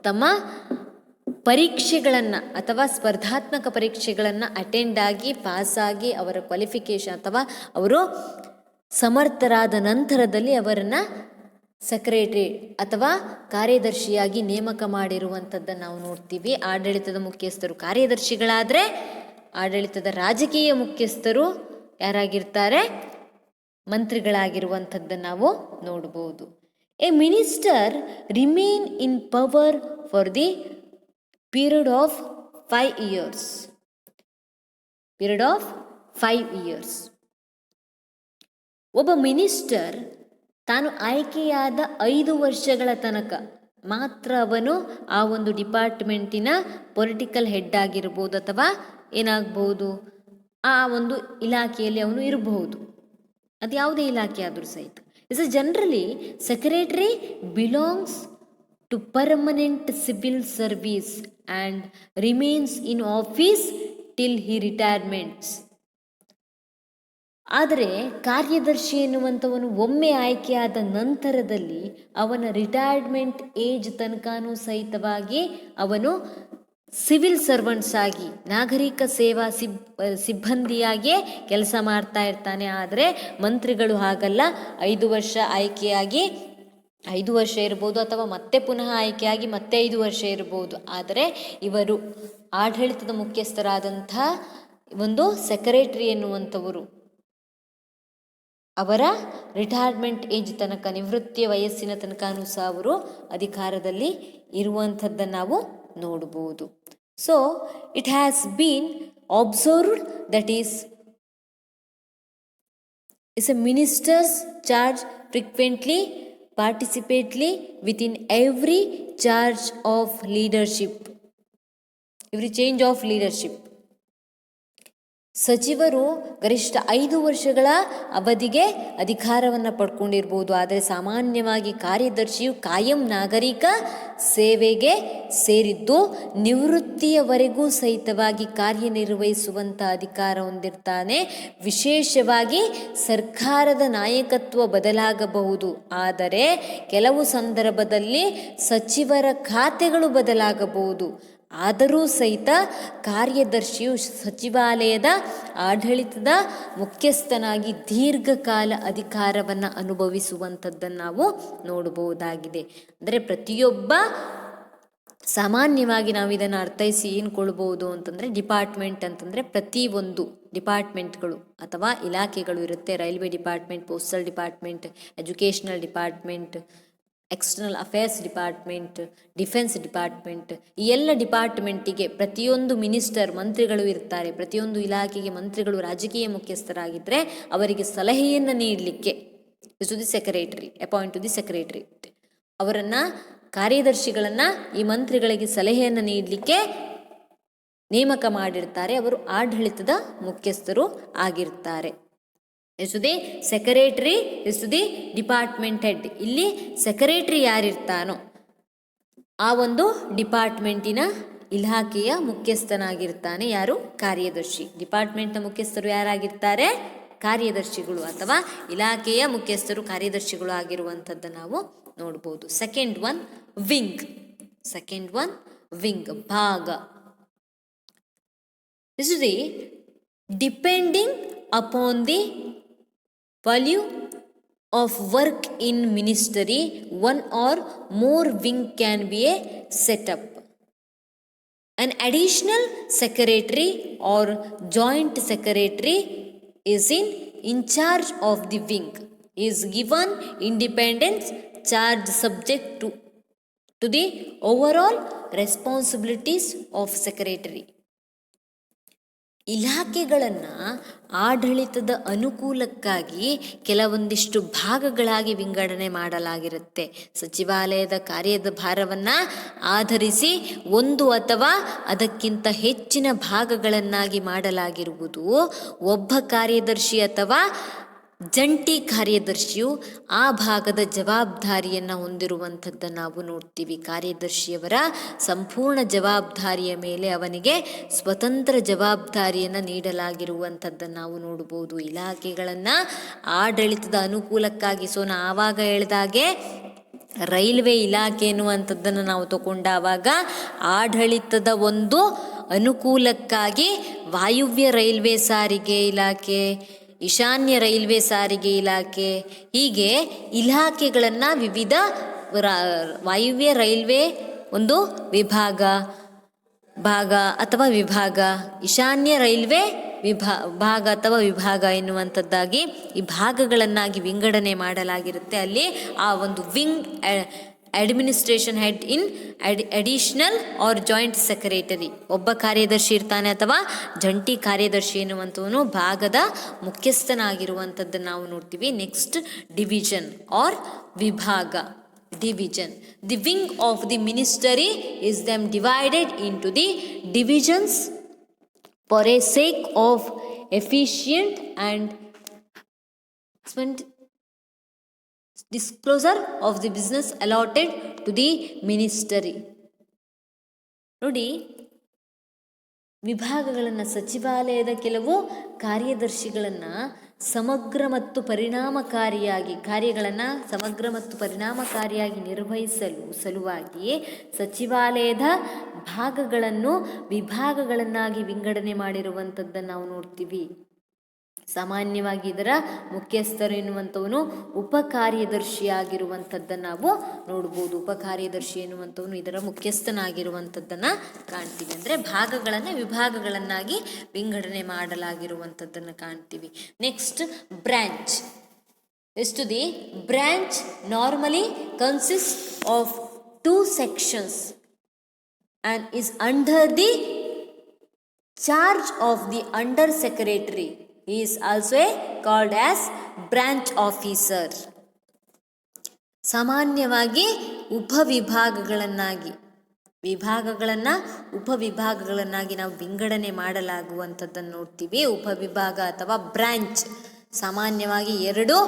ತಮ್ಮ ಪರೀಕ್ಷೆಗಳನ್ನು ಅಥವಾ ಸ್ಪರ್ಧಾತ್ಮಕ ಪರೀಕ್ಷೆಗಳನ್ನು ಅಟೆಂಡ್ ಆಗಿ ಪಾಸಾಗಿ ಅವರ ಕ್ವಾಲಿಫಿಕೇಷನ್ ಅಥವಾ ಅವರು ಸಮರ್ಥರಾದ ನಂತರದಲ್ಲಿ ಅವರನ್ನು ಸೆಕ್ರೆಟರಿ ಅಥವಾ ಕಾರ್ಯದರ್ಶಿಯಾಗಿ ನೇಮಕ ಮಾಡಿರುವಂಥದ್ದನ್ನು ನಾವು ನೋಡ್ತೀವಿ. ಆಡಳಿತದ ಮುಖ್ಯಸ್ಥರು ಕಾರ್ಯದರ್ಶಿಗಳಾದರೆ ಆಡಳಿತದ ರಾಜಕೀಯ ಮುಖ್ಯಸ್ಥರು ಯಾರಾಗಿರ್ತಾರೆ, ಮಂತ್ರಿಗಳಾಗಿರುವಂಥದ್ದನ್ನು ನಾವು ನೋಡ್ಬೋದು. A minister remain in power for the period of 5 years. ಒಬ್ಬ ಮಿನಿಸ್ಟರ್ ತಾನು ಆಯ್ಕೆಯಾದ 5 ವರ್ಷಗಳ ತನಕ ಮಾತ್ರ ಅವನು ಆ ಒಂದು ಡಿಪಾರ್ಟ್ಮೆಂಟಿನ ಪೊಲಿಟಿಕಲ್ ಹೆಡ್ ಆಗಿರ್ಬೋದು, ಅಥವಾ ಏನಾಗ್ಬೋದು, ಆ ಒಂದು ಇಲಾಖೆಯಲ್ಲಿ ಅವನು ಇರಬಹುದು. ಅದು ಯಾವುದೇ ಇಲಾಖೆ ಆದರೂ ಸಹಿತ. Is generally secretary belongs to permanent civil service and remains in office till he retirements. ಆದರೆ ಕಾರ್ಯದರ್ಶಿ ಎನ್ನುವಂಥವನು ಒಮ್ಮೆ ಆಯ್ಕೆಯಾದ ನಂತರದಲ್ಲಿ ಅವನ ರಿಟೈರ್ಮೆಂಟ್ ಏಜ್ ತನಕನೂ ಸಹಿತವಾಗಿ ಅವನು ಸಿವಿಲ್ ಸರ್ವೆಂಟ್ಸ್ ಆಗಿ, ನಾಗರಿಕ ಸೇವಾ ಸಿಬ್ಬಂದಿಯಾಗಿಯೇ ಕೆಲಸ ಮಾಡ್ತಾ ಇರ್ತಾನೆ. ಆದರೆ ಮಂತ್ರಿಗಳು ಹಾಗಲ್ಲ, 5 ವರ್ಷ ಆಯ್ಕೆಯಾಗಿ 5 ವರ್ಷ ಇರ್ಬೋದು, ಅಥವಾ ಮತ್ತೆ ಪುನಃ ಆಯ್ಕೆಯಾಗಿ ಮತ್ತೆ 5 ವರ್ಷ ಇರ್ಬೋದು. ಆದರೆ ಇವರು ಆಡಳಿತದ ಮುಖ್ಯಸ್ಥರಾದಂಥ ಒಂದು ಸೆಕ್ರೆಟರಿ ಎನ್ನುವಂಥವರು ಅವರ ರಿಟೈರ್ಮೆಂಟ್ ಏಜ್ ತನಕ, ನಿವೃತ್ತಿಯ ವಯಸ್ಸಿನ ತನಕನೂ ಸಹ ಅವರು ಅಧಿಕಾರದಲ್ಲಿ ಇರುವಂಥದ್ದನ್ನು ನಾವು ನೋಡ್ಬೋದು. So it has been observed that is A ministers charge frequently participately within every charge of leadership, every change of leadership. ಸಚಿವರು ಗರಿಷ್ಠ 5 ವರ್ಷಗಳ ಅವಧಿಗೆ ಅಧಿಕಾರವನ್ನು ಪಡ್ಕೊಂಡಿರ್ಬೋದು. ಆದರೆ ಸಾಮಾನ್ಯವಾಗಿ ಕಾರ್ಯದರ್ಶಿಯು ಕಾಯಂ ನಾಗರಿಕ ಸೇವೆಗೆ ಸೇರಿದ್ದು ನಿವೃತ್ತಿಯವರೆಗೂ ಸಹಿತವಾಗಿ ಕಾರ್ಯನಿರ್ವಹಿಸುವಂಥ ಅಧಿಕಾರ ಹೊಂದಿರ್ತಾನೆ. ವಿಶೇಷವಾಗಿ ಸರ್ಕಾರದ ನಾಯಕತ್ವ ಬದಲಾಗಬಹುದು, ಆದರೆ ಕೆಲವು ಸಂದರ್ಭದಲ್ಲಿ ಸಚಿವರ ಖಾತೆಗಳು ಬದಲಾಗಬಹುದು. ಆದರೂ ಸಹಿತ ಕಾರ್ಯದರ್ಶಿಯು ಸಚಿವಾಲಯದ ಆಡಳಿತದ ಮುಖ್ಯಸ್ಥನಾಗಿ ದೀರ್ಘಕಾಲ ಅಧಿಕಾರವನ್ನು ಅನುಭವಿಸುವಂಥದ್ದನ್ನು ನಾವು ನೋಡಬಹುದಾಗಿದೆ. ಅಂದರೆ ಪ್ರತಿಯೊಬ್ಬ ಸಾಮಾನ್ಯವಾಗಿ ನಾವು ಇದನ್ನು ಅರ್ಥೈಸಿ ಏನ್ಕೊಳ್ಬೋದು ಅಂತಂದರೆ, ಡಿಪಾರ್ಟ್ಮೆಂಟ್ ಅಂತಂದರೆ ಪ್ರತಿಯೊಂದು ಡಿಪಾರ್ಟ್ಮೆಂಟ್ಗಳು ಅಥವಾ ಇಲಾಖೆಗಳು ಇರುತ್ತೆ. Railway department, postal department, educational department, external affairs department, defence department, ಈ ಎಲ್ಲ ಡಿಪಾರ್ಟ್ಮೆಂಟಿಗೆ ಪ್ರತಿಯೊಂದು ಮಿನಿಸ್ಟರ್, ಮಂತ್ರಿಗಳು ಇರ್ತಾರೆ. ಪ್ರತಿಯೊಂದು ಇಲಾಖೆಗೆ ಮಂತ್ರಿಗಳು ರಾಜಕೀಯ ಮುಖ್ಯಸ್ಥರಾಗಿದ್ದರೆ ಅವರಿಗೆ ಸಲಹೆಯನ್ನು ನೀಡಲಿಕ್ಕೆ to the secretary, appoint to the secretary, ಅವರನ್ನು ಕಾರ್ಯದರ್ಶಿಗಳನ್ನು ಈ ಮಂತ್ರಿಗಳಿಗೆ ಸಲಹೆಯನ್ನು ನೀಡಲಿಕ್ಕೆ ನೇಮಕ ಮಾಡಿರ್ತಾರೆ. ಅವರು ಆಡಳಿತದ ಮುಖ್ಯಸ್ಥರು ಆಗಿರ್ತಾರೆ. Is to the secretary, is to the department head. ಇಲ್ಲಿ ಸೆಕ್ರೆಟರಿ ಯಾರಿರ್ತಾನೋ ಆ ಒಂದು ಡಿಪಾರ್ಟ್ಮೆಂಟಿನ ಇಲಾಖೆಯ ಮುಖ್ಯಸ್ಥನಾಗಿರ್ತಾನೆ. ಯಾರು? ಕಾರ್ಯದರ್ಶಿ. ಡಿಪಾರ್ಟ್ಮೆಂಟ್ನ ಮುಖ್ಯಸ್ಥರು ಯಾರಾಗಿರ್ತಾರೆ? ಕಾರ್ಯದರ್ಶಿಗಳು ಅಥವಾ ಇಲಾಖೆಯ ಮುಖ್ಯಸ್ಥರು ಕಾರ್ಯದರ್ಶಿಗಳು ಆಗಿರುವಂಥದ್ದು ನಾವು ನೋಡ್ಬೋದು. Second one wing. Second one wing, ಭಾಗ. This is the depending upon the value of work in ministry, one or more wing can be a setup. An additional secretary or joint secretary is in charge of the wing, is given independence, charge subject to the overall responsibilities of secretary. ಇಲಾಖೆಗಳನ್ನು ಆಡಳಿತದ ಅನುಕೂಲಕ್ಕಾಗಿ ಕೆಲವೊಂದಿಷ್ಟು ಭಾಗಗಳಾಗಿ ವಿಂಗಡಣೆ ಮಾಡಲಾಗಿರುತ್ತೆ. ಸಚಿವಾಲಯದ ಕಾರ್ಯದ ಭಾರವನ್ನು ಆಧರಿಸಿ ಒಂದು ಅಥವಾ ಅದಕ್ಕಿಂತ ಹೆಚ್ಚಿನ ಭಾಗಗಳನ್ನಾಗಿ ಮಾಡಲಾಗಿರುವುದು. ಒಬ್ಬ ಕಾರ್ಯದರ್ಶಿ ಅಥವಾ ಜಂಟಿ ಕಾರ್ಯದರ್ಶಿಯು ಆ ಭಾಗದ ಜವಾಬ್ದಾರಿಯನ್ನು ಹೊಂದಿರುವಂಥದ್ದನ್ನು ನಾವು ನೋಡ್ತೀವಿ. ಕಾರ್ಯದರ್ಶಿಯವರ ಸಂಪೂರ್ಣ ಜವಾಬ್ದಾರಿಯ ಮೇಲೆ ಅವನಿಗೆ ಸ್ವತಂತ್ರ ಜವಾಬ್ದಾರಿಯನ್ನು ನೀಡಲಾಗಿರುವಂಥದ್ದನ್ನು ನಾವು ನೋಡ್ಬೋದು. ಇಲಾಖೆಗಳನ್ನು ಆಡಳಿತದ ಅನುಕೂಲಕ್ಕಾಗಿ, ನಾ ಆವಾಗ ಹೇಳಿದಾಗೆ ರೈಲ್ವೆ ಇಲಾಖೆ ಎನ್ನುವಂಥದ್ದನ್ನು ನಾವು ತಗೊಂಡಾಗ ಆಡಳಿತದ ಒಂದು ಅನುಕೂಲಕ್ಕಾಗಿ ವಾಯುವ್ಯ ರೈಲ್ವೆ ಸಾರಿಗೆ ಇಲಾಖೆ, ಈಶಾನ್ಯ ರೈಲ್ವೆ ಸಾರಿಗೆ ಇಲಾಖೆ, ಹೀಗೆ ಇಲಾಖೆಗಳನ್ನು ವಿವಿಧ ವಾಯುವ್ಯ ರೈಲ್ವೆ ಒಂದು ಭಾಗ ಅಥವಾ ವಿಭಾಗ, ಈಶಾನ್ಯ ರೈಲ್ವೆ ಭಾಗ ಅಥವಾ ವಿಭಾಗ ಎನ್ನುವಂಥದ್ದಾಗಿ ಈ ಭಾಗಗಳನ್ನಾಗಿ ವಿಂಗಡಣೆ ಮಾಡಲಾಗಿರುತ್ತೆ. ಅಲ್ಲಿ ಆ ಒಂದು wing administration head in additional or joint secretary, ಒಬ್ಬ ಕಾರ್ಯದರ್ಶಿ ಇರ್ತಾನೆ ಅಥವಾ ಜಂಟಿ ಕಾರ್ಯದರ್ಶಿ ಎನ್ನುವಂಥವನು ಭಾಗದ ಮುಖ್ಯಸ್ಥನಾಗಿರುವಂಥದ್ದನ್ನು ನಾವು ನೋಡ್ತೀವಿ. ನೆಕ್ಸ್ಟ್ ಡಿವಿಷನ್ ಆರ್ ವಿಭಾಗ. Division, the wing of the ministry is them divided into the divisions for a sake of efficient and disclosure of the business allotted to the ministry. ನೋಡಿ, ವಿಭಾಗಗಳನ್ನು, ಸಚಿವಾಲಯದ ಕೆಲವು ಕಾರ್ಯದರ್ಶಿಗಳನ್ನು ಸಮಗ್ರ ಮತ್ತು ಪರಿಣಾಮಕಾರಿಯಾಗಿ ಕಾರ್ಯಗಳನ್ನು ಸಮಗ್ರ ಮತ್ತು ಪರಿಣಾಮಕಾರಿಯಾಗಿ ನಿರ್ವಹಿಸಲು ಸಲುವಾಗಿ ಸಚಿವಾಲಯದ ಭಾಗಗಳನ್ನು ವಿಭಾಗಗಳನ್ನಾಗಿ ವಿಂಗಡಣೆ ಮಾಡಿರುವಂಥದ್ದನ್ನು ನಾವು ನೋಡ್ತೀವಿ. ಸಾಮಾನ್ಯವಾಗಿ ಇದರ ಮುಖ್ಯಸ್ಥರು ಎನ್ನುವಂಥವನು ಉಪಕಾರ್ಯದರ್ಶಿಯಾಗಿರುವಂಥದ್ದನ್ನು ನಾವು ನೋಡ್ಬೋದು. ಉಪಕಾರ್ಯದರ್ಶಿ ಎನ್ನುವಂಥವನು ಇದರ ಮುಖ್ಯಸ್ಥನಾಗಿರುವಂಥದ್ದನ್ನು ಕಾಣ್ತೀವಿ. ಅಂದರೆ ಭಾಗಗಳನ್ನು ವಿಭಾಗಗಳನ್ನಾಗಿ ವಿಂಗಡಣೆ ಮಾಡಲಾಗಿರುವಂಥದ್ದನ್ನು ಕಾಣ್ತೀವಿ. Next branch. ಎಷ್ಟು the branch normally consist of 2 sections and is under the charge of the under secretary. He is also called as branch officer. ಸಾಮಾನ್ಯವಾಗಿ ಉಪವಿಭಾಗಗಳನ್ನಾಗಿ ನಾವು ವಿಂಗಡಣೆ ಮಾಡಲಾಗುವಂಥದ್ದನ್ನು ನೋಡ್ತೀವಿ. ಉಪವಿಭಾಗ ಅಥವಾ ಬ್ರಾಂಚ್ ಸಾಮಾನ್ಯವಾಗಿ 2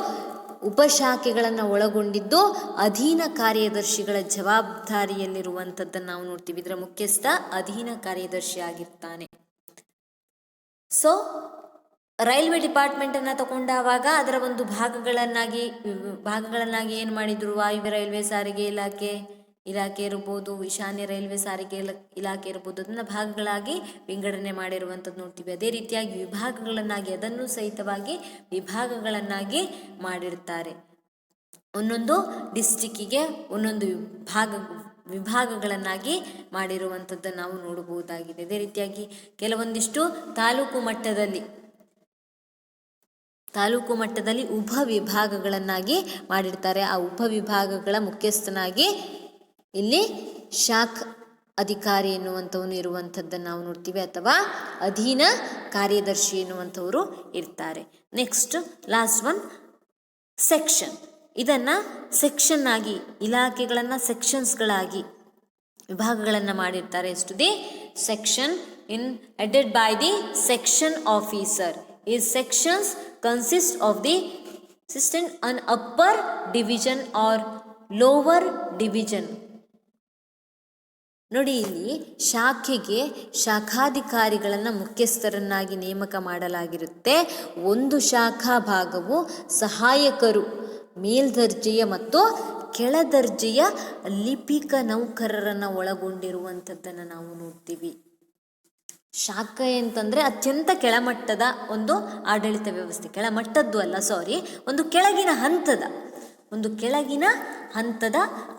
ಉಪಶಾಖೆಗಳನ್ನು ಒಳಗೊಂಡಿದ್ದು ಅಧೀನ ಕಾರ್ಯದರ್ಶಿಗಳ ಜವಾಬ್ದಾರಿಯಲ್ಲಿರುವಂಥದ್ದನ್ನು ನಾವು ನೋಡ್ತೀವಿ. ಇದರ ಮುಖ್ಯಸ್ಥ ಅಧೀನ ಕಾರ್ಯದರ್ಶಿ ಆಗಿರ್ತಾನೆ. ಸೊ ರೈಲ್ವೆ ಡಿಪಾರ್ಟ್ಮೆಂಟನ್ನು ತಗೊಂಡಾಗ ಅದರ ಒಂದು ಭಾಗಗಳನ್ನಾಗಿ ಏನು ಮಾಡಿದ್ರು? ವಾಯುವ್ಯ ರೈಲ್ವೆ ಸಾರಿಗೆ ಇಲಾಖೆ, ಇಲಾಖೆ ಇರ್ಬೋದು, ಈಶಾನ್ಯ ರೈಲ್ವೆ ಸಾರಿಗೆ ಇಲಾಖೆ ಇರ್ಬೋದು, ಅದನ್ನು ಭಾಗಗಳಾಗಿ ವಿಂಗಡಣೆ ಮಾಡಿರುವಂಥದ್ದು ನೋಡ್ತೀವಿ. ಅದೇ ರೀತಿಯಾಗಿ ವಿಭಾಗಗಳನ್ನಾಗಿ ಅದನ್ನು ಸಹಿತವಾಗಿ ವಿಭಾಗಗಳನ್ನಾಗಿ ಮಾಡಿರ್ತಾರೆ. ಒಂದೊಂದು ಡಿಸ್ಟಿಕ್ಕಿಗೆ ಒಂದೊಂದು ವಿಭಾಗಗಳನ್ನಾಗಿ ಮಾಡಿರುವಂಥದ್ದನ್ನು ನಾವು ನೋಡಬಹುದಾಗಿದೆ. ಅದೇ ರೀತಿಯಾಗಿ ಕೆಲವೊಂದಿಷ್ಟು ತಾಲೂಕು ಮಟ್ಟದಲ್ಲಿ ಉಪವಿಭಾಗಗಳನ್ನಾಗಿ ಮಾಡಿರ್ತಾರೆ. ಆ ಉಪವಿಭಾಗಗಳ ಮುಖ್ಯಸ್ಥನಾಗಿ ಇಲ್ಲಿ ಶಾಖ ಅಧಿಕಾರಿ ಎನ್ನುವಂಥವನು ಇರುವಂಥದ್ದನ್ನು ನಾವು ನೋಡ್ತೀವಿ, ಅಥವಾ ಅಧೀನ ಕಾರ್ಯದರ್ಶಿ ಎನ್ನುವಂಥವರು ಇರ್ತಾರೆ. Next last one section. ಇದನ್ನು ಸೆಕ್ಷನ್ ಆಗಿ ಇಲಾಖೆಗಳನ್ನು ಸೆಕ್ಷನ್ಸ್ಗಳಾಗಿ ವಿಭಾಗಗಳನ್ನು ಮಾಡಿರ್ತಾರೆ. ಎಷ್ಟು the section in headed by the section officer. ಈ sections consist of the system an upper division or lower division. ನೋಡಿ, ಇಲ್ಲಿ ಶಾಖೆಗೆ ಶಾಖಾಧಿಕಾರಿಗಳನ್ನು ಮುಖ್ಯಸ್ಥರನ್ನಾಗಿ ನೇಮಕ ಮಾಡಲಾಗಿರುತ್ತೆ. ಒಂದು ಶಾಖಾ ಭಾಗವು ಸಹಾಯಕರು, ಮೇಲ್ದರ್ಜೆಯ ಮತ್ತು ಕೆಳದರ್ಜೆಯ ಲಿಪಿಕ ನೌಕರರನ್ನು ಒಳಗೊಂಡಿರುವಂಥದ್ದನ್ನು ನಾವು ನೋಡ್ತೀವಿ. ಶಾಖೆ ಅಂತಂದರೆ ಅತ್ಯಂತ ಕೆಳಮಟ್ಟದ ಒಂದು ಆಡಳಿತ ವ್ಯವಸ್ಥೆ. ಕೆಳಮಟ್ಟದ್ದು ಅಲ್ಲ, ಒಂದು ಕೆಳಗಿನ ಹಂತದ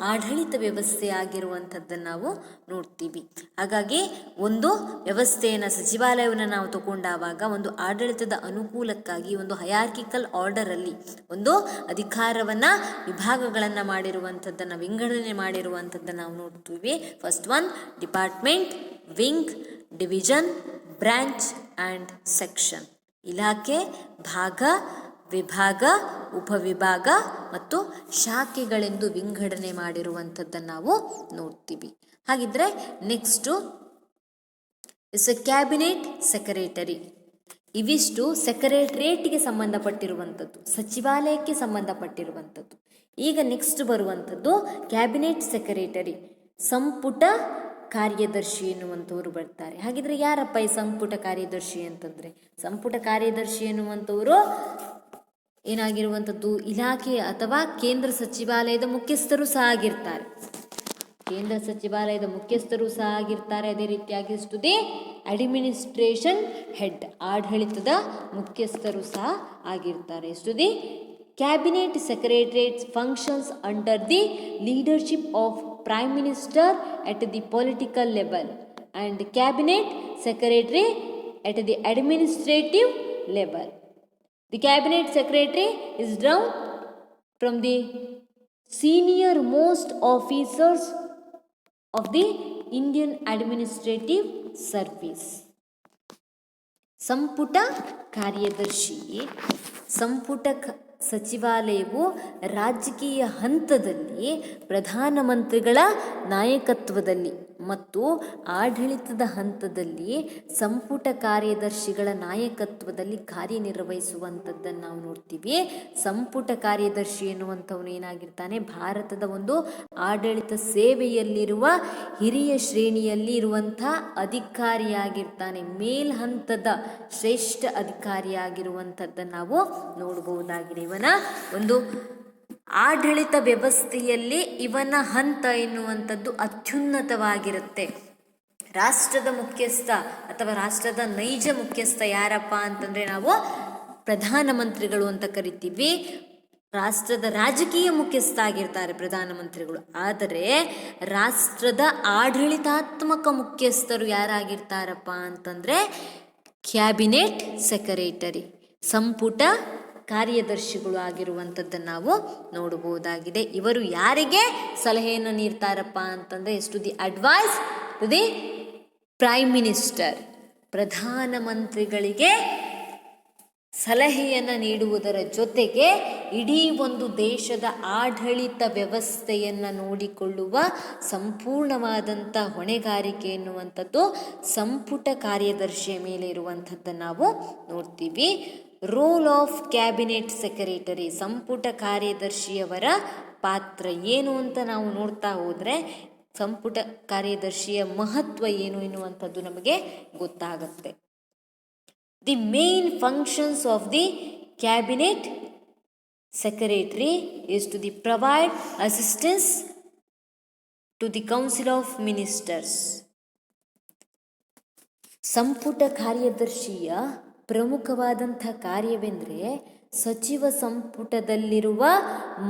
ಆಡಳಿತ ವ್ಯವಸ್ಥೆ ಆಗಿರುವಂಥದ್ದನ್ನು ನಾವು ನೋಡ್ತೀವಿ. ಹಾಗಾಗಿ ಒಂದು ವ್ಯವಸ್ಥೆಯನ್ನು, ಸಚಿವಾಲಯವನ್ನು ನಾವು ತಗೊಂಡಾಗ ಒಂದು ಆಡಳಿತದ ಅನುಕೂಲಕ್ಕಾಗಿ ಒಂದು ಹಯಾರ್ಕಿಕಲ್ ಆರ್ಡರಲ್ಲಿ ಒಂದು ಅಧಿಕಾರವನ್ನು ವಿಭಾಗಗಳನ್ನು ಮಾಡಿರುವಂಥದ್ದನ್ನು, ವಿಂಗಡಣೆ ಮಾಡಿರುವಂಥದ್ದನ್ನು ನಾವು ನೋಡ್ತೀವಿ. First one department, wing, division, branch and section. ಇಲಾಖೆ, ಭಾಗ, ವಿಭಾಗ, ಉಪವಿಭಾಗ ಮತ್ತು ಶಾಖೆಗಳೆಂದು ವಿಂಗಡಣೆ ಮಾಡಿರುವಂಥದ್ದನ್ನು ನಾವು ನೋಡ್ತೀವಿ. ಹಾಗಿದ್ರೆ ನೆಕ್ಸ್ಟು ಕ್ಯಾಬಿನೆಟ್ ಸೆಕ್ರೆಟರಿ. ಇವಿಷ್ಟು ಸೆಕ್ರೆಟರೇಟ್ಗೆ ಸಂಬಂಧಪಟ್ಟಿರುವಂಥದ್ದು, ಸಚಿವಾಲಯಕ್ಕೆ ಸಂಬಂಧಪಟ್ಟಿರುವಂಥದ್ದು. ಈಗ ನೆಕ್ಸ್ಟ್ ಬರುವಂಥದ್ದು ಕ್ಯಾಬಿನೆಟ್ ಸೆಕ್ರೆಟರಿ, ಸಂಪುಟ ಕಾರ್ಯದರ್ಶಿ ಎನ್ನುವಂಥವ್ರು ಬರ್ತಾರೆ. ಹಾಗಿದ್ರೆ ಯಾರಪ್ಪ ಈ ಸಂಪುಟ ಕಾರ್ಯದರ್ಶಿ ಅಂತಂದರೆ? ಸಂಪುಟ ಕಾರ್ಯದರ್ಶಿ ಎನ್ನುವಂಥವರು ಏನಾಗಿರುವಂಥದ್ದು, ಇಲಾಖೆ ಅಥವಾ ಕೇಂದ್ರ ಸಚಿವಾಲಯದ ಮುಖ್ಯಸ್ಥರು ಸಹ ಆಗಿರ್ತಾರೆ. ಅದೇ ರೀತಿಯಾಗಿ ಅಡ್ಮಿನಿಸ್ಟ್ರೇಷನ್ ಹೆಡ್, ಆಡಳಿತದ ಮುಖ್ಯಸ್ಥರು ಸಹ ಆಗಿರ್ತಾರೆ. Cabinet secretariat functions under the leadership of Prime Minister at the political level and Cabinet Secretary at the administrative level. The Cabinet Secretary is down from the senior most officers of the Indian Administrative Service. ಸಂಪುಟ ಕಾರ್ಯದರ್ಶಿ, ಸಂಪುಟ ಸಚಿವಾಲಯವು ರಾಜಕೀಯ ಹಂತದಲ್ಲಿ ಪ್ರಧಾನಮಂತ್ರಿಗಳ ನಾಯಕತ್ವದಲ್ಲಿ ಮತ್ತು ಆಡಳಿತದ ಹಂತದಲ್ಲಿ ಸಂಪುಟ ಕಾರ್ಯದರ್ಶಿಗಳ ನಾಯಕತ್ವದಲ್ಲಿ ಕಾರ್ಯನಿರ್ವಹಿಸುವಂಥದ್ದನ್ನು ನಾವು ನೋಡ್ತೀವಿ. ಸಂಪುಟ ಕಾರ್ಯದರ್ಶಿ ಎನ್ನುವಂಥವನು ಏನಾಗಿರ್ತಾನೆ, ಭಾರತದ ಒಂದು ಆಡಳಿತ ಸೇವೆಯಲ್ಲಿರುವ ಹಿರಿಯ ಶ್ರೇಣಿಯಲ್ಲಿ ಇರುವಂಥ ಅಧಿಕಾರಿಯಾಗಿರ್ತಾನೆ. ಮೇಲ್ಹಂತದ ಶ್ರೇಷ್ಠ ಅಧಿಕಾರಿಯಾಗಿರುವಂಥದ್ದನ್ನು ನಾವು ನೋಡಬಹುದಾಗಿದೆ. ಇವನ ಒಂದು ಆಡಳಿತ ವ್ಯವಸ್ಥೆಯಲ್ಲಿ ಇವನ ಹಂತ ಎನ್ನುವಂಥದ್ದು ಅತ್ಯುನ್ನತವಾಗಿರುತ್ತೆ. ರಾಷ್ಟ್ರದ ಮುಖ್ಯಸ್ಥ ಅಥವಾ ರಾಷ್ಟ್ರದ ನೈಜ ಮುಖ್ಯಸ್ಥ ಯಾರಪ್ಪ ಅಂತಂದರೆ ನಾವು ಪ್ರಧಾನಮಂತ್ರಿಗಳು ಅಂತ ಕರಿತೀವಿ. ರಾಷ್ಟ್ರದ ರಾಜಕೀಯ ಮುಖ್ಯಸ್ಥ ಆಗಿರ್ತಾರೆ ಪ್ರಧಾನಮಂತ್ರಿಗಳು. ಆದರೆ ರಾಷ್ಟ್ರದ ಆಡಳಿತಾತ್ಮಕ ಮುಖ್ಯಸ್ಥರು ಯಾರಾಗಿರ್ತಾರಪ್ಪ ಅಂತಂದರೆ ಕ್ಯಾಬಿನೆಟ್ ಸೆಕ್ರೆಟರಿ, ಸಂಪುಟ ಕಾರ್ಯದರ್ಶಿಗಳು ಆಗಿರುವಂಥದ್ದನ್ನು ನಾವು ನೋಡಬಹುದಾಗಿದೆ. ಇವರು ಯಾರಿಗೆ ಸಲಹೆಯನ್ನು ನೀಡ್ತಾರಪ್ಪ ಅಂತಂದರೆ the advice to the prime minister, ಪ್ರಧಾನಮಂತ್ರಿಗಳಿಗೆ ಸಲಹೆಯನ್ನು ನೀಡುವುದರ ಜೊತೆಗೆ ಇಡೀ ಒಂದು ದೇಶದ ಆಡಳಿತ ವ್ಯವಸ್ಥೆಯನ್ನು ನೋಡಿಕೊಳ್ಳುವ ಸಂಪೂರ್ಣವಾದಂಥ ಹೊಣೆಗಾರಿಕೆ ಎನ್ನುವಂಥದ್ದು ಸಂಪುಟ ಕಾರ್ಯದರ್ಶಿಯ ಮೇಲೆ ಇರುವಂಥದ್ದನ್ನು ನಾವು ನೋಡ್ತೀವಿ. ರೋಲ್ ಆಫ್ ಕ್ಯಾಬಿನೆಟ್ ಸೆಕ್ರೆಟರಿ, ಸಂಪುಟ ಕಾರ್ಯದರ್ಶಿಯವರ ಪಾತ್ರ ಏನು ಅಂತ ನಾವು ನೋಡ್ತಾ ಹೋದರೆ ಸಂಪುಟ ಕಾರ್ಯದರ್ಶಿಯ ಮಹತ್ವ ಏನು ಎನ್ನುವಂಥದ್ದು ನಮಗೆ ಗೊತ್ತಾಗುತ್ತೆ. The main functions of the cabinet secretary is to provide assistance to the council of ministers. ಸಂಪುಟ ಕಾರ್ಯದರ್ಶಿಯ ಪ್ರಮುಖವಾದಂಥ ಕಾರ್ಯವೆಂದರೆ ಸಚಿವ ಸಂಪುಟದಲ್ಲಿರುವ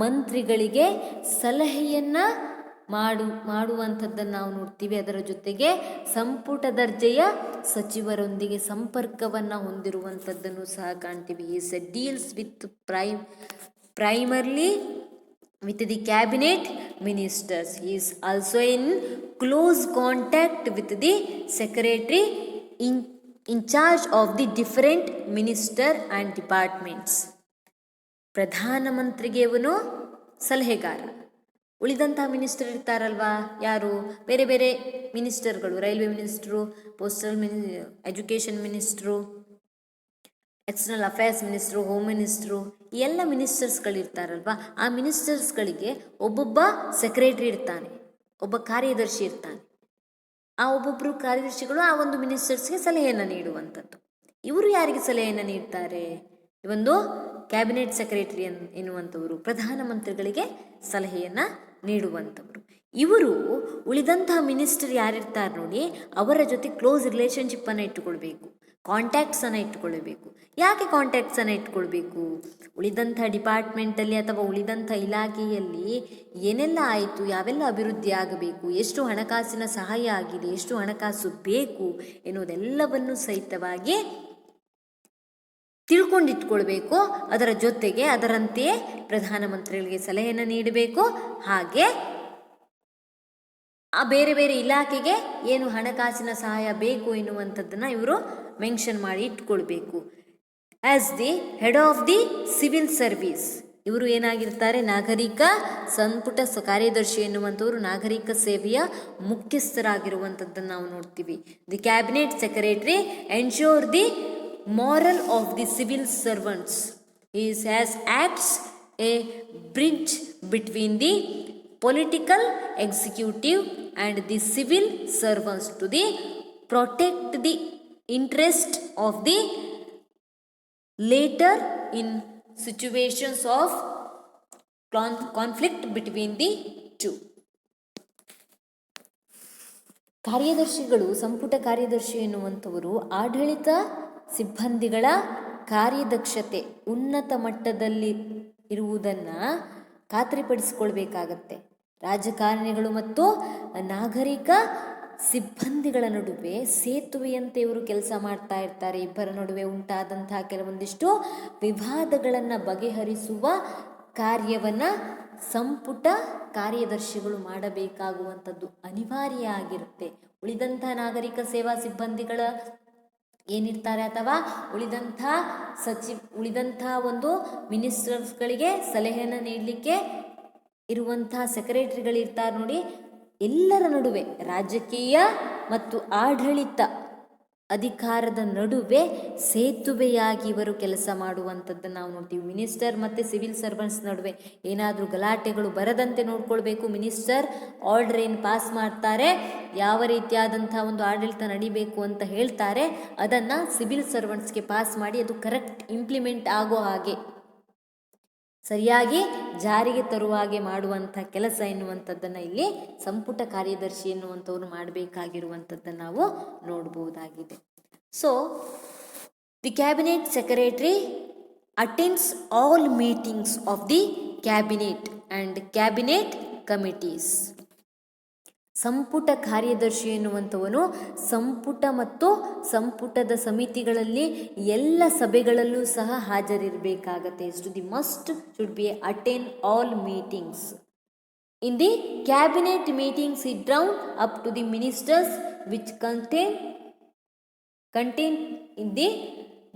ಮಂತ್ರಿಗಳಿಗೆ ಸಲಹೆಯನ್ನು ಮಾಡುವಂಥದ್ದನ್ನು ನಾವು ನೋಡ್ತೀವಿ. ಅದರ ಜೊತೆಗೆ ಸಂಪುಟ ದರ್ಜೆಯ ಸಚಿವರೊಂದಿಗೆ ಸಂಪರ್ಕವನ್ನು ಹೊಂದಿರುವಂಥದ್ದನ್ನು ಸಹ ಕಾಣ್ತೀವಿ. Is deals with primarily with the cabinet ministers. He is also in close contact with the secretary in charge of the different minister and departments. ಪ್ರಧಾನಮಂತ್ರಿಗೆ ಇವನು ಸಲಹೆಗಾರ. ಉಳಿದಂತಹ ಮಿನಿಸ್ಟರ್ ಇರ್ತಾರಲ್ವಾ, ಯಾರು ಬೇರೆ ಬೇರೆ ಮಿನಿಸ್ಟರ್ಗಳು, railway minister, postal education minister, external affairs minister, home minister, ಈ ಎಲ್ಲ ಮಿನಿಸ್ಟರ್ಸ್ಗಳಿರ್ತಾರಲ್ವ, ಆ ಮಿನಿಸ್ಟರ್ಸ್ಗಳಿಗೆ ಒಬ್ಬೊಬ್ಬ ಸೆಕ್ರೆಟರಿ ಇರ್ತಾನೆ, ಒಬ್ಬ ಕಾರ್ಯದರ್ಶಿ ಇರ್ತಾನೆ. ಆ ಒಬ್ಬೊಬ್ಬರು ಕಾರ್ಯದರ್ಶಿಗಳು ಆ ಒಂದು ಮಿನಿಸ್ಟರ್ಸ್ಗೆ ಸಲಹೆಯನ್ನು ನೀಡುವಂಥದ್ದು. ಇವರು ಯಾರಿಗೆ ಸಲಹೆಯನ್ನು ನೀಡ್ತಾರೆ? ಈ ಒಂದು ಕ್ಯಾಬಿನೆಟ್ ಸೆಕ್ರೆಟರಿ ಎನ್ನುವಂಥವರು ಪ್ರಧಾನಮಂತ್ರಿಗಳಿಗೆ ಸಲಹೆಯನ್ನು ನೀಡುವಂಥವರು. ಇವರು ಉಳಿದಂತಹ ಮಿನಿಸ್ಟರ್ ಯಾರಿರ್ತಾರೆ ನೋಡಿ, ಅವರ ಜೊತೆ ಕ್ಲೋಸ್ ರಿಲೇಷನ್ಶಿಪ್ಪನ್ನು ಇಟ್ಟುಕೊಳ್ಬೇಕು, ಕಾಂಟ್ಯಾಕ್ಟ್ಸನ್ನು ಇಟ್ಟುಕೊಳ್ಳಬೇಕು. ಯಾಕೆ ಕಾಂಟ್ಯಾಕ್ಟ್ಸನ್ನು ಇಟ್ಕೊಳ್ಬೇಕು? ಉಳಿದಂಥ ಡಿಪಾರ್ಟ್ಮೆಂಟಲ್ಲಿ ಅಥವಾ ಉಳಿದಂಥ ಇಲಾಖೆಯಲ್ಲಿ ಏನೆಲ್ಲ ಆಯಿತು, ಯಾವೆಲ್ಲ ಅಭಿವೃದ್ಧಿ ಆಗಬೇಕು, ಎಷ್ಟು ಹಣಕಾಸಿನ ಸಹಾಯ ಆಗಿದೆ, ಎಷ್ಟು ಹಣಕಾಸು ಬೇಕು ಎನ್ನುವುದೆಲ್ಲವನ್ನು ಸಹಿತವಾಗಿ ತಿಳ್ಕೊಂಡಿಟ್ಕೊಳ್ಬೇಕು. ಅದರ ಜೊತೆಗೆ ಅದರಂತೆಯೇ ಪ್ರಧಾನಮಂತ್ರಿಗಳಿಗೆ ಸಲಹೆಯನ್ನು ನೀಡಬೇಕು. ಹಾಗೆ ಆ ಬೇರೆ ಬೇರೆ ಇಲಾಖೆಗೆ ಏನು ಹಣಕಾಸಿನ ಸಹಾಯ ಬೇಕು ಎನ್ನುವಂಥದ್ದನ್ನು ಇವರು ಮೆನ್ಷನ್ ಮಾಡಿ ಇಟ್ಕೊಳ್ಬೇಕು. As the head of the civil service, ಇವರು ಏನಾಗಿರ್ತಾರೆ? ನಾಗರಿಕ ಸಂಪುಟ ಕಾರ್ಯದರ್ಶಿ ಎನ್ನುವಂಥವರು ನಾಗರಿಕ ಸೇವೆಯ ಮುಖ್ಯಸ್ಥರಾಗಿರುವಂಥದ್ದನ್ನು ನಾವು ನೋಡ್ತೀವಿ. The cabinet secretary ensure the moral of the civil servants. He has acts a bridge between the political executive and the civil servants to the protect the interest of the later in situations of conflict between the two. ಕಾರ್ಯದರ್ಶಿಗಳು, ಸಂಪುಟ ಕಾರ್ಯದರ್ಶಿ ಎನ್ನುವಂಥವರು ಆಡಳಿತ ಸಿಬ್ಬಂದಿಗಳ ಕಾರ್ಯದಕ್ಷತೆ ಉನ್ನತ ಮಟ್ಟದಲ್ಲಿ ಇರುವುದನ್ನು ಖಾತ್ರಿಪಡಿಸಿಕೊಳ್ಬೇಕಾಗತ್ತೆ. ರಾಜಕಾರಣಿಗಳು ಮತ್ತು ನಾಗರಿಕ ಸಿಬ್ಬಂದಿಗಳ ನಡುವೆ ಸೇತುವೆಯಂತೆ ಇವರು ಕೆಲಸ ಮಾಡ್ತಾ ಇರ್ತಾರೆ. ಇಬ್ಬರ ನಡುವೆ ಉಂಟಾದಂತಹ ಕೆಲವೊಂದಿಷ್ಟು ವಿವಾದಗಳನ್ನು ಬಗೆಹರಿಸುವ ಕಾರ್ಯವನ್ನು ಸಂಪುಟ ಕಾರ್ಯದರ್ಶಿಗಳು ಮಾಡಬೇಕಾಗುವಂಥದ್ದು ಅನಿವಾರ್ಯ ಆಗಿರುತ್ತೆ. ಉಳಿದಂಥ ನಾಗರಿಕ ಸೇವಾ ಸಿಬ್ಬಂದಿಗಳ ಏನಿರ್ತಾರೆ ಅಥವಾ ಉಳಿದಂಥ ಒಂದು ಮಿನಿಸ್ಟರ್ಸ್ಗಳಿಗೆ ಸಲಹೆಯನ್ನು ನೀಡಲಿಕ್ಕೆ ಇರುವಂತಹ ಸೆಕ್ರೆಟರಿಗಳಿರ್ತಾರೆ ನೋಡಿ, ಎಲ್ಲರ ನಡುವೆ ರಾಜಕೀಯ ಮತ್ತು ಆಡಳಿತ ಅಧಿಕಾರದ ನಡುವೆ ಸೇತುವೆಯಾಗಿ ಇವರು ಕೆಲಸ ಮಾಡುವಂಥದ್ದನ್ನು ನಾವು ನೋಡ್ತೀವಿ. ಮಿನಿಸ್ಟರ್ ಮತ್ತು ಸಿವಿಲ್ ಸರ್ವೆಂಟ್ಸ್ ನಡುವೆ ಏನಾದರೂ ಗಲಾಟೆಗಳು ಬರದಂತೆ ನೋಡ್ಕೊಳ್ಬೇಕು. ಮಿನಿಸ್ಟರ್ ಆರ್ಡರ್ ಏನು ಪಾಸ್ ಮಾಡ್ತಾರೆ, ಯಾವ ರೀತಿಯಾದಂಥ ಒಂದು ಆಡಳಿತ ನಡಿಬೇಕು ಅಂತ ಹೇಳ್ತಾರೆ, ಅದನ್ನು ಸಿವಿಲ್ ಸರ್ವೆಂಟ್ಸ್ಗೆ ಪಾಸ್ ಮಾಡಿ ಅದು ಕರೆಕ್ಟ್ ಇಂಪ್ಲಿಮೆಂಟ್ ಆಗೋ ಹಾಗೆ, ಸರಿಯಾಗಿ ಜಾರಿಗೆ ತರುವ ಹಾಗೆ ಮಾಡುವಂಥ ಕೆಲಸ ಎನ್ನುವಂಥದ್ದನ್ನು ಇಲ್ಲಿ ಸಂಪುಟ ಕಾರ್ಯದರ್ಶಿ ಎನ್ನುವಂಥವ್ರು ಮಾಡಬೇಕಾಗಿರುವಂಥದ್ದನ್ನು ನಾವು ನೋಡ್ಬೋದಾಗಿದೆ. So the cabinet secretary attends all meetings of the cabinet and cabinet committees. ಸಂಪುಟ ಕಾರ್ಯದರ್ಶಿ ಎನ್ನುವಂಥವನು ಸಂಪುಟ ಮತ್ತು ಸಂಪುಟದ ಸಮಿತಿಗಳಲ್ಲಿ ಎಲ್ಲ ಸಭೆಗಳಲ್ಲೂ ಸಹ ಹಾಜರಿರಬೇಕಾಗತ್ತೆ. The must should be attend all meetings. In the cabinet meeting sit down up to the ministers which contain in the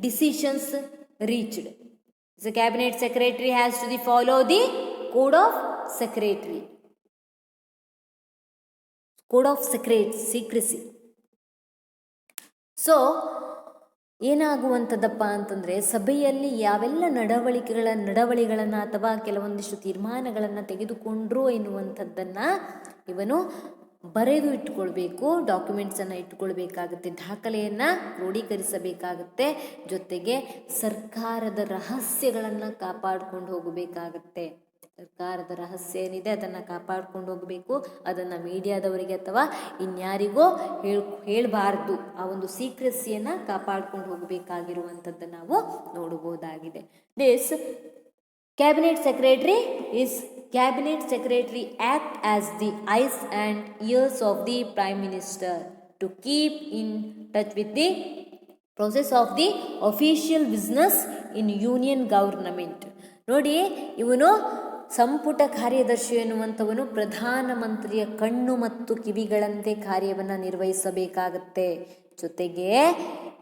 decisions reached. The cabinet secretary has to follow the code of secretary. Code of secrecy. So ಏನಾಗುವಂಥದ್ದಪ್ಪ ಅಂತಂದರೆ, ಸಭೆಯಲ್ಲಿ ಯಾವೆಲ್ಲ ನಡವಳಿಗಳನ್ನು ಅಥವಾ ಕೆಲವೊಂದಿಷ್ಟು ತೀರ್ಮಾನಗಳನ್ನು ತೆಗೆದುಕೊಂಡ್ರು ಎನ್ನುವಂಥದ್ದನ್ನು ಇವನು ಬರೆದು ಇಟ್ಟುಕೊಳ್ಬೇಕು. ಡಾಕ್ಯುಮೆಂಟ್ಸನ್ನು ಇಟ್ಟುಕೊಳ್ಬೇಕಾಗುತ್ತೆ, ದಾಖಲೆಯನ್ನು ಕ್ರೋಢೀಕರಿಸಬೇಕಾಗುತ್ತೆ. ಜೊತೆಗೆ ಸರ್ಕಾರದ ರಹಸ್ಯಗಳನ್ನು ಕಾಪಾಡಿಕೊಂಡು ಹೋಗಬೇಕಾಗತ್ತೆ. ಸರ್ಕಾರದ ರಹಸ್ಯ ಏನಿದೆ ಅದನ್ನು ಕಾಪಾಡ್ಕೊಂಡು ಹೋಗಬೇಕು. ಅದನ್ನು ಮೀಡಿಯಾದವರಿಗೆ ಅಥವಾ ಇನ್ಯಾರಿಗೋ ಹೇಳಬಾರ್ದು. ಆ ಒಂದು ಸೀಕ್ರೆಸಿಯನ್ನು ಕಾಪಾಡ್ಕೊಂಡು ಹೋಗಬೇಕಾಗಿರುವಂಥದ್ದನ್ನು ನಾವು ನೋಡಬಹುದಾಗಿದೆ. This cabinet secretary act as the eyes and ears of the prime minister to keep in touch with the process of the official business in union government. ನೋಡಿ, ಇವನು ಸಂಪುಟ ಕಾರ್ಯದರ್ಶಿ ಎನ್ನುವಂಥವನು ಪ್ರಧಾನಮಂತ್ರಿಯ ಕಣ್ಣು ಮತ್ತು ಕಿವಿಗಳಂತೆ ಕಾರ್ಯವನ್ನು ನಿರ್ವಹಿಸಬೇಕಾಗತ್ತೆ. ಜೊತೆಗೆ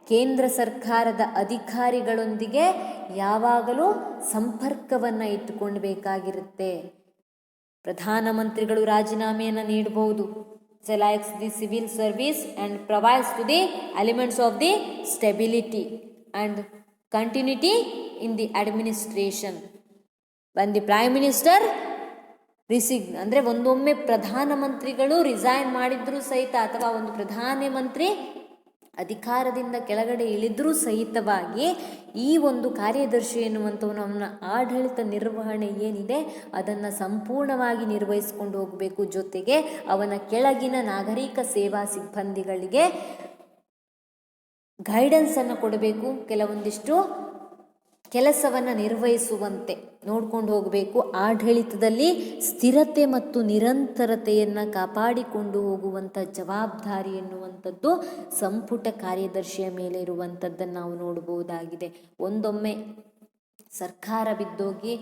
ಕೇಂದ್ರ ಸರ್ಕಾರದ ಅಧಿಕಾರಿಗಳೊಂದಿಗೆ ಯಾವಾಗಲೂ ಸಂಪರ್ಕವನ್ನು ಇಟ್ಟುಕೊಳ್ಬೇಕಾಗಿರುತ್ತೆ. ಪ್ರಧಾನಮಂತ್ರಿಗಳು ರಾಜೀನಾಮೆಯನ್ನು ನೀಡಬಹುದು. selects the civil service and provides to the elements of the stability and continuity in the administration. When the prime minister resign, ಅಂದರೆ ಒಂದೊಮ್ಮೆ ಪ್ರಧಾನಮಂತ್ರಿಗಳು ರಿಸೈನ್ ಮಾಡಿದ್ರೂ ಸಹಿತ ಅಥವಾ ಒಂದು ಪ್ರಧಾನಮಂತ್ರಿ ಅಧಿಕಾರದಿಂದ ಕೆಳಗಡೆ ಇಳಿದ್ರೂ ಸಹಿತವಾಗಿ ಈ ಒಂದು ಕಾರ್ಯದರ್ಶಿ ಎನ್ನುವಂಥವನು ಅವನ ಆಡಳಿತ ನಿರ್ವಹಣೆ ಏನಿದೆ ಅದನ್ನು ಸಂಪೂರ್ಣವಾಗಿ ನಿರ್ವಹಿಸಿಕೊಂಡು ಹೋಗಬೇಕು. ಜೊತೆಗೆ ಅವನ ಕೆಳಗಿನ ನಾಗರಿಕ ಸೇವಾ ಸಿಬ್ಬಂದಿಗಳಿಗೆ ಗೈಡೆನ್ಸನ್ನು ಕೊಡಬೇಕು. ಕೆಲವೊಂದಿಷ್ಟು ಕೆಲಸವನ್ನು ನಿರ್ವಹಿಸುವಂತೆ ನೋಡ್ಕೊಂಡು ಹೋಗಬೇಕು. ಆಡಳಿತದಲ್ಲಿ ಸ್ಥಿರತೆ ಮತ್ತು ನಿರಂತರತೆಯನ್ನು ಕಾಪಾಡಿಕೊಂಡು ಹೋಗುವಂಥ ಜವಾಬ್ದಾರಿ ಎನ್ನುವಂಥದ್ದು ಸಂಪುಟ ಕಾರ್ಯದರ್ಶಿಯ ಮೇಲೆ ಇರುವಂಥದ್ದನ್ನು ನಾವು ನೋಡಬಹುದಾಗಿದೆ. ಒಂದೊಮ್ಮೆ ಸರ್ಕಾರ ಬಿದ್ದೋಗಿ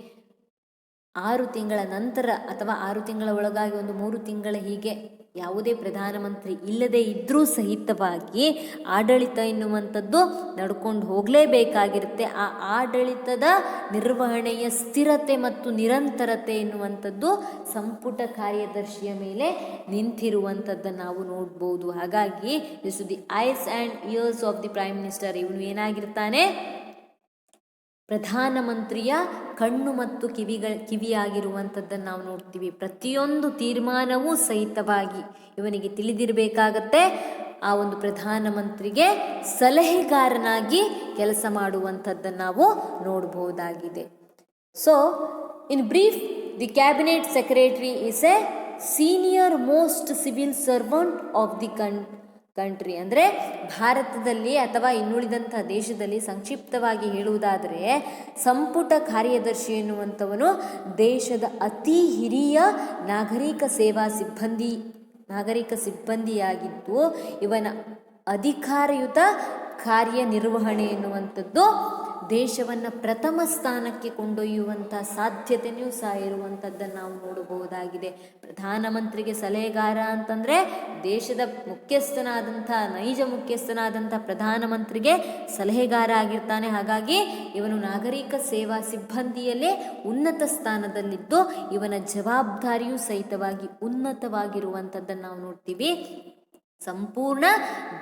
6 ತಿಂಗಳ ನಂತರ ಅಥವಾ 6 ತಿಂಗಳ ಒಳಗಾಗಿ ಒಂದು 3 ತಿಂಗಳ ಹೀಗೆ ಯಾವುದೇ ಪ್ರಧಾನಮಂತ್ರಿ ಇಲ್ಲದೆ ಇದ್ದರೂ ಸಹಿತವಾಗಿ ಆಡಳಿತ ಎನ್ನುವಂಥದ್ದು ನಡ್ಕೊಂಡು ಹೋಗಲೇಬೇಕಾಗಿರುತ್ತೆ. ಆ ಆಡಳಿತದ ನಿರ್ವಹಣೆಯ ಸ್ಥಿರತೆ ಮತ್ತು ನಿರಂತರತೆ ಎನ್ನುವಂಥದ್ದು ಸಂಪುಟ ಕಾರ್ಯದರ್ಶಿಯ ಮೇಲೆ ನಿಂತಿರುವಂಥದ್ದನ್ನು ನಾವು ನೋಡ್ಬೋದು. ಹಾಗಾಗಿ this the eyes and ears of the prime minister. ಇವನು ಏನಾಗಿರ್ತಾನೆ? ಪ್ರಧಾನಮಂತ್ರಿಯ ಕಣ್ಣು ಮತ್ತು ಕಿವಿಯಾಗಿರುವಂಥದ್ದನ್ನು ನಾವು ನೋಡ್ತೀವಿ. ಪ್ರತಿಯೊಂದು ತೀರ್ಮಾನವೂ ಸಹಿತವಾಗಿ ಇವನಿಗೆ ತಿಳಿದಿರಬೇಕಾಗತ್ತೆ. ಆ ಒಂದು ಪ್ರಧಾನಮಂತ್ರಿಗೆ ಸಲಹೆಗಾರನಾಗಿ ಕೆಲಸ ಮಾಡುವಂಥದ್ದನ್ನು ನಾವು ನೋಡಬಹುದಾಗಿದೆ. So in brief, the cabinet secretary is A senior most civil servant of the country. ಅಂದರೆ ಭಾರತದಲ್ಲಿ ಅಥವಾ ಇನ್ನುಳಿದಂಥ ದೇಶದಲ್ಲಿ ಸಂಕ್ಷಿಪ್ತವಾಗಿ ಹೇಳುವುದಾದರೆ ಸಂಪುಟ ಕಾರ್ಯದರ್ಶಿ ಎನ್ನುವಂಥವನು ದೇಶದ ಅತಿ ಹಿರಿಯ ನಾಗರಿಕ ಸಿಬ್ಬಂದಿಯಾಗಿದ್ದು ಇವನ ಅಧಿಕಾರಯುತ ಕಾರ್ಯನಿರ್ವಹಣೆ ಎನ್ನುವಂಥದ್ದು ದೇಶವನ್ನು ಪ್ರಥಮ ಸ್ಥಾನಕ್ಕೆ ಕೊಂಡೊಯ್ಯುವಂಥ ಸಾಧ್ಯತೆಯೂ ಸಹ ಇರುವಂಥದ್ದನ್ನು ನಾವು ನೋಡಬಹುದಾಗಿದೆ. ಪ್ರಧಾನಮಂತ್ರಿಗೆ ಸಲಹೆಗಾರ ಅಂತಂದರೆ ದೇಶದ ನೈಜ ಮುಖ್ಯಸ್ಥನಾದಂಥ ಪ್ರಧಾನಮಂತ್ರಿಗೆ ಸಲಹೆಗಾರ ಆಗಿರ್ತಾನೆ. ಹಾಗಾಗಿ ಇವನು ನಾಗರಿಕ ಸೇವಾ ಸಿಬ್ಬಂದಿಯಲ್ಲೇ ಉನ್ನತ ಸ್ಥಾನದಲ್ಲಿದ್ದು ಇವನ ಜವಾಬ್ದಾರಿಯೂ ಸಹಿತವಾಗಿ ಉನ್ನತವಾಗಿರುವಂಥದ್ದನ್ನು ನಾವು ನೋಡ್ತೀವಿ. ಸಂಪೂರ್ಣ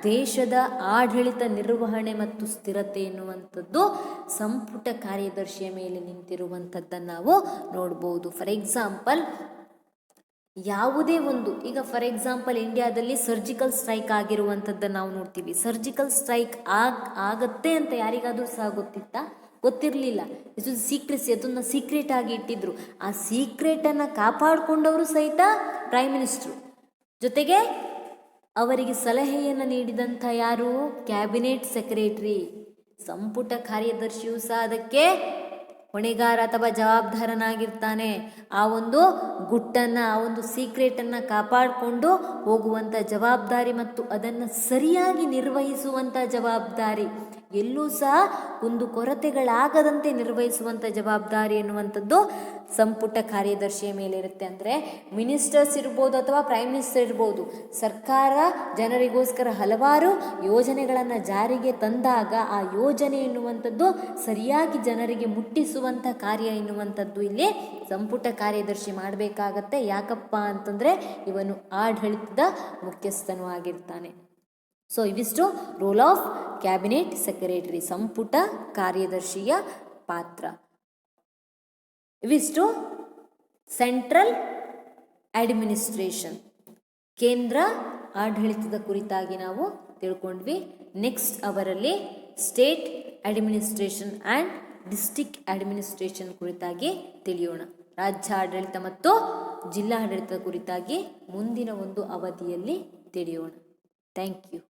ದೇಶದ ಆಡಳಿತ ನಿರ್ವಹಣೆ ಮತ್ತು ಸ್ಥಿರತೆ ಎನ್ನುವಂಥದ್ದು ಸಂಪುಟ ಕಾರ್ಯದರ್ಶಿಯ ಮೇಲೆ ನಿಂತಿರುವಂಥದ್ದನ್ನು ನಾವು ನೋಡ್ಬೋದು. ಫಾರ್ ಎಕ್ಸಾಂಪಲ್, ಯಾವುದೇ ಒಂದು ಫಾರ್ ಎಕ್ಸಾಂಪಲ್ ಇಂಡಿಯಾದಲ್ಲಿ ಸರ್ಜಿಕಲ್ ಸ್ಟ್ರೈಕ್ ಆಗಿರುವಂಥದ್ದನ್ನು ನಾವು ನೋಡ್ತೀವಿ. ಸರ್ಜಿಕಲ್ ಸ್ಟ್ರೈಕ್ ಆಗತ್ತೆ ಅಂತ ಯಾರಿಗಾದರೂ ಸಹ ಗೊತ್ತಿರಲಿಲ್ಲ. ಇದು ಸೀಕ್ರೆಸಿ, ಅದನ್ನು ಸೀಕ್ರೆಟ್ ಆಗಿ ಇಟ್ಟಿದ್ರು. ಆ ಸೀಕ್ರೆಟನ್ನು ಕಾಪಾಡಿಕೊಂಡವರು ಸಹಿತ ಪ್ರೈಮ್ ಮಿನಿಸ್ಟ್ರು. ಜೊತೆಗೆ ಅವರಿಗೆ ಸಲಹೆಯನ್ನು ನೀಡಿದಂಥ ಯಾರು? Cabinet secretary. ಸಂಪುಟ ಕಾರ್ಯದರ್ಶಿಯೂ ಸಹ ಅದಕ್ಕೆ ಹೊಣೆಗಾರ ಅಥವಾ ಜವಾಬ್ದಾರನಾಗಿರ್ತಾನೆ. ಆ ಒಂದು ಗುಟ್ಟನ್ನು, ಆ ಒಂದು ಸೀಕ್ರೆಟನ್ನು ಕಾಪಾಡಿಕೊಂಡು ಹೋಗುವಂಥ ಜವಾಬ್ದಾರಿ ಮತ್ತು ಅದನ್ನು ಸರಿಯಾಗಿ ನಿರ್ವಹಿಸುವಂಥ ಜವಾಬ್ದಾರಿ, ಎಲ್ಲೂ ಸಹ ಒಂದು ಕೊರತೆಗಳಾಗದಂತೆ ನಿರ್ವಹಿಸುವಂಥ ಜವಾಬ್ದಾರಿ ಎನ್ನುವಂಥದ್ದು ಸಂಪುಟ ಕಾರ್ಯದರ್ಶಿಯ ಮೇಲೆ ಇರುತ್ತೆ. ಅಂದರೆ ಮಿನಿಸ್ಟರ್ಸ್ ಇರ್ಬೋದು ಅಥವಾ ಪ್ರೈಮ್ ಮಿನಿಸ್ಟರ್ ಇರ್ಬೋದು, ಸರ್ಕಾರ ಜನರಿಗೋಸ್ಕರ ಹಲವಾರು ಯೋಜನೆಗಳನ್ನು ಜಾರಿಗೆ ತಂದಾಗ ಆ ಯೋಜನೆ ಎನ್ನುವಂಥದ್ದು ಸರಿಯಾಗಿ ಜನರಿಗೆ ಮುಟ್ಟಿಸುವಂಥ ಕಾರ್ಯ ಎನ್ನುವಂಥದ್ದು ಇಲ್ಲಿ ಸಂಪುಟ ಕಾರ್ಯದರ್ಶಿ ಮಾಡಬೇಕಾಗತ್ತೆ. ಯಾಕಪ್ಪ ಅಂತಂದರೆ ಇವನು ಆಡಳಿತದ ಮುಖ್ಯಸ್ಥನೂ ಆಗಿರ್ತಾನೆ. ಸೊ ಇವಿಷ್ಟು ರೋಲ್ ಆಫ್ ಕ್ಯಾಬಿನೆಟ್ ಸೆಕ್ರೆಟರಿ, ಸಂಪುಟ ಕಾರ್ಯದರ್ಶಿಯ ಪಾತ್ರ. ಇವಿಷ್ಟು ಸೆಂಟ್ರಲ್ ಅಡ್ಮಿನಿಸ್ಟ್ರೇಷನ್, ಕೇಂದ್ರ ಆಡಳಿತದ ಕುರಿತಾಗಿ ನಾವು ತಿಳ್ಕೊಂಡ್ವಿ. ನೆಕ್ಸ್ಟ್ ಅವರಲ್ಲಿ state administration and district administration ಕುರಿತಾಗಿ ತಿಳಿಯೋಣ. ರಾಜ್ಯಾಡಳಿತ ಮತ್ತು ಜಿಲ್ಲಾಡಳಿತದ ಕುರಿತಾಗಿ ಮುಂದಿನ ಒಂದು ಅವಧಿಯಲ್ಲಿ ತಿಳಿಯೋಣ. Thank you.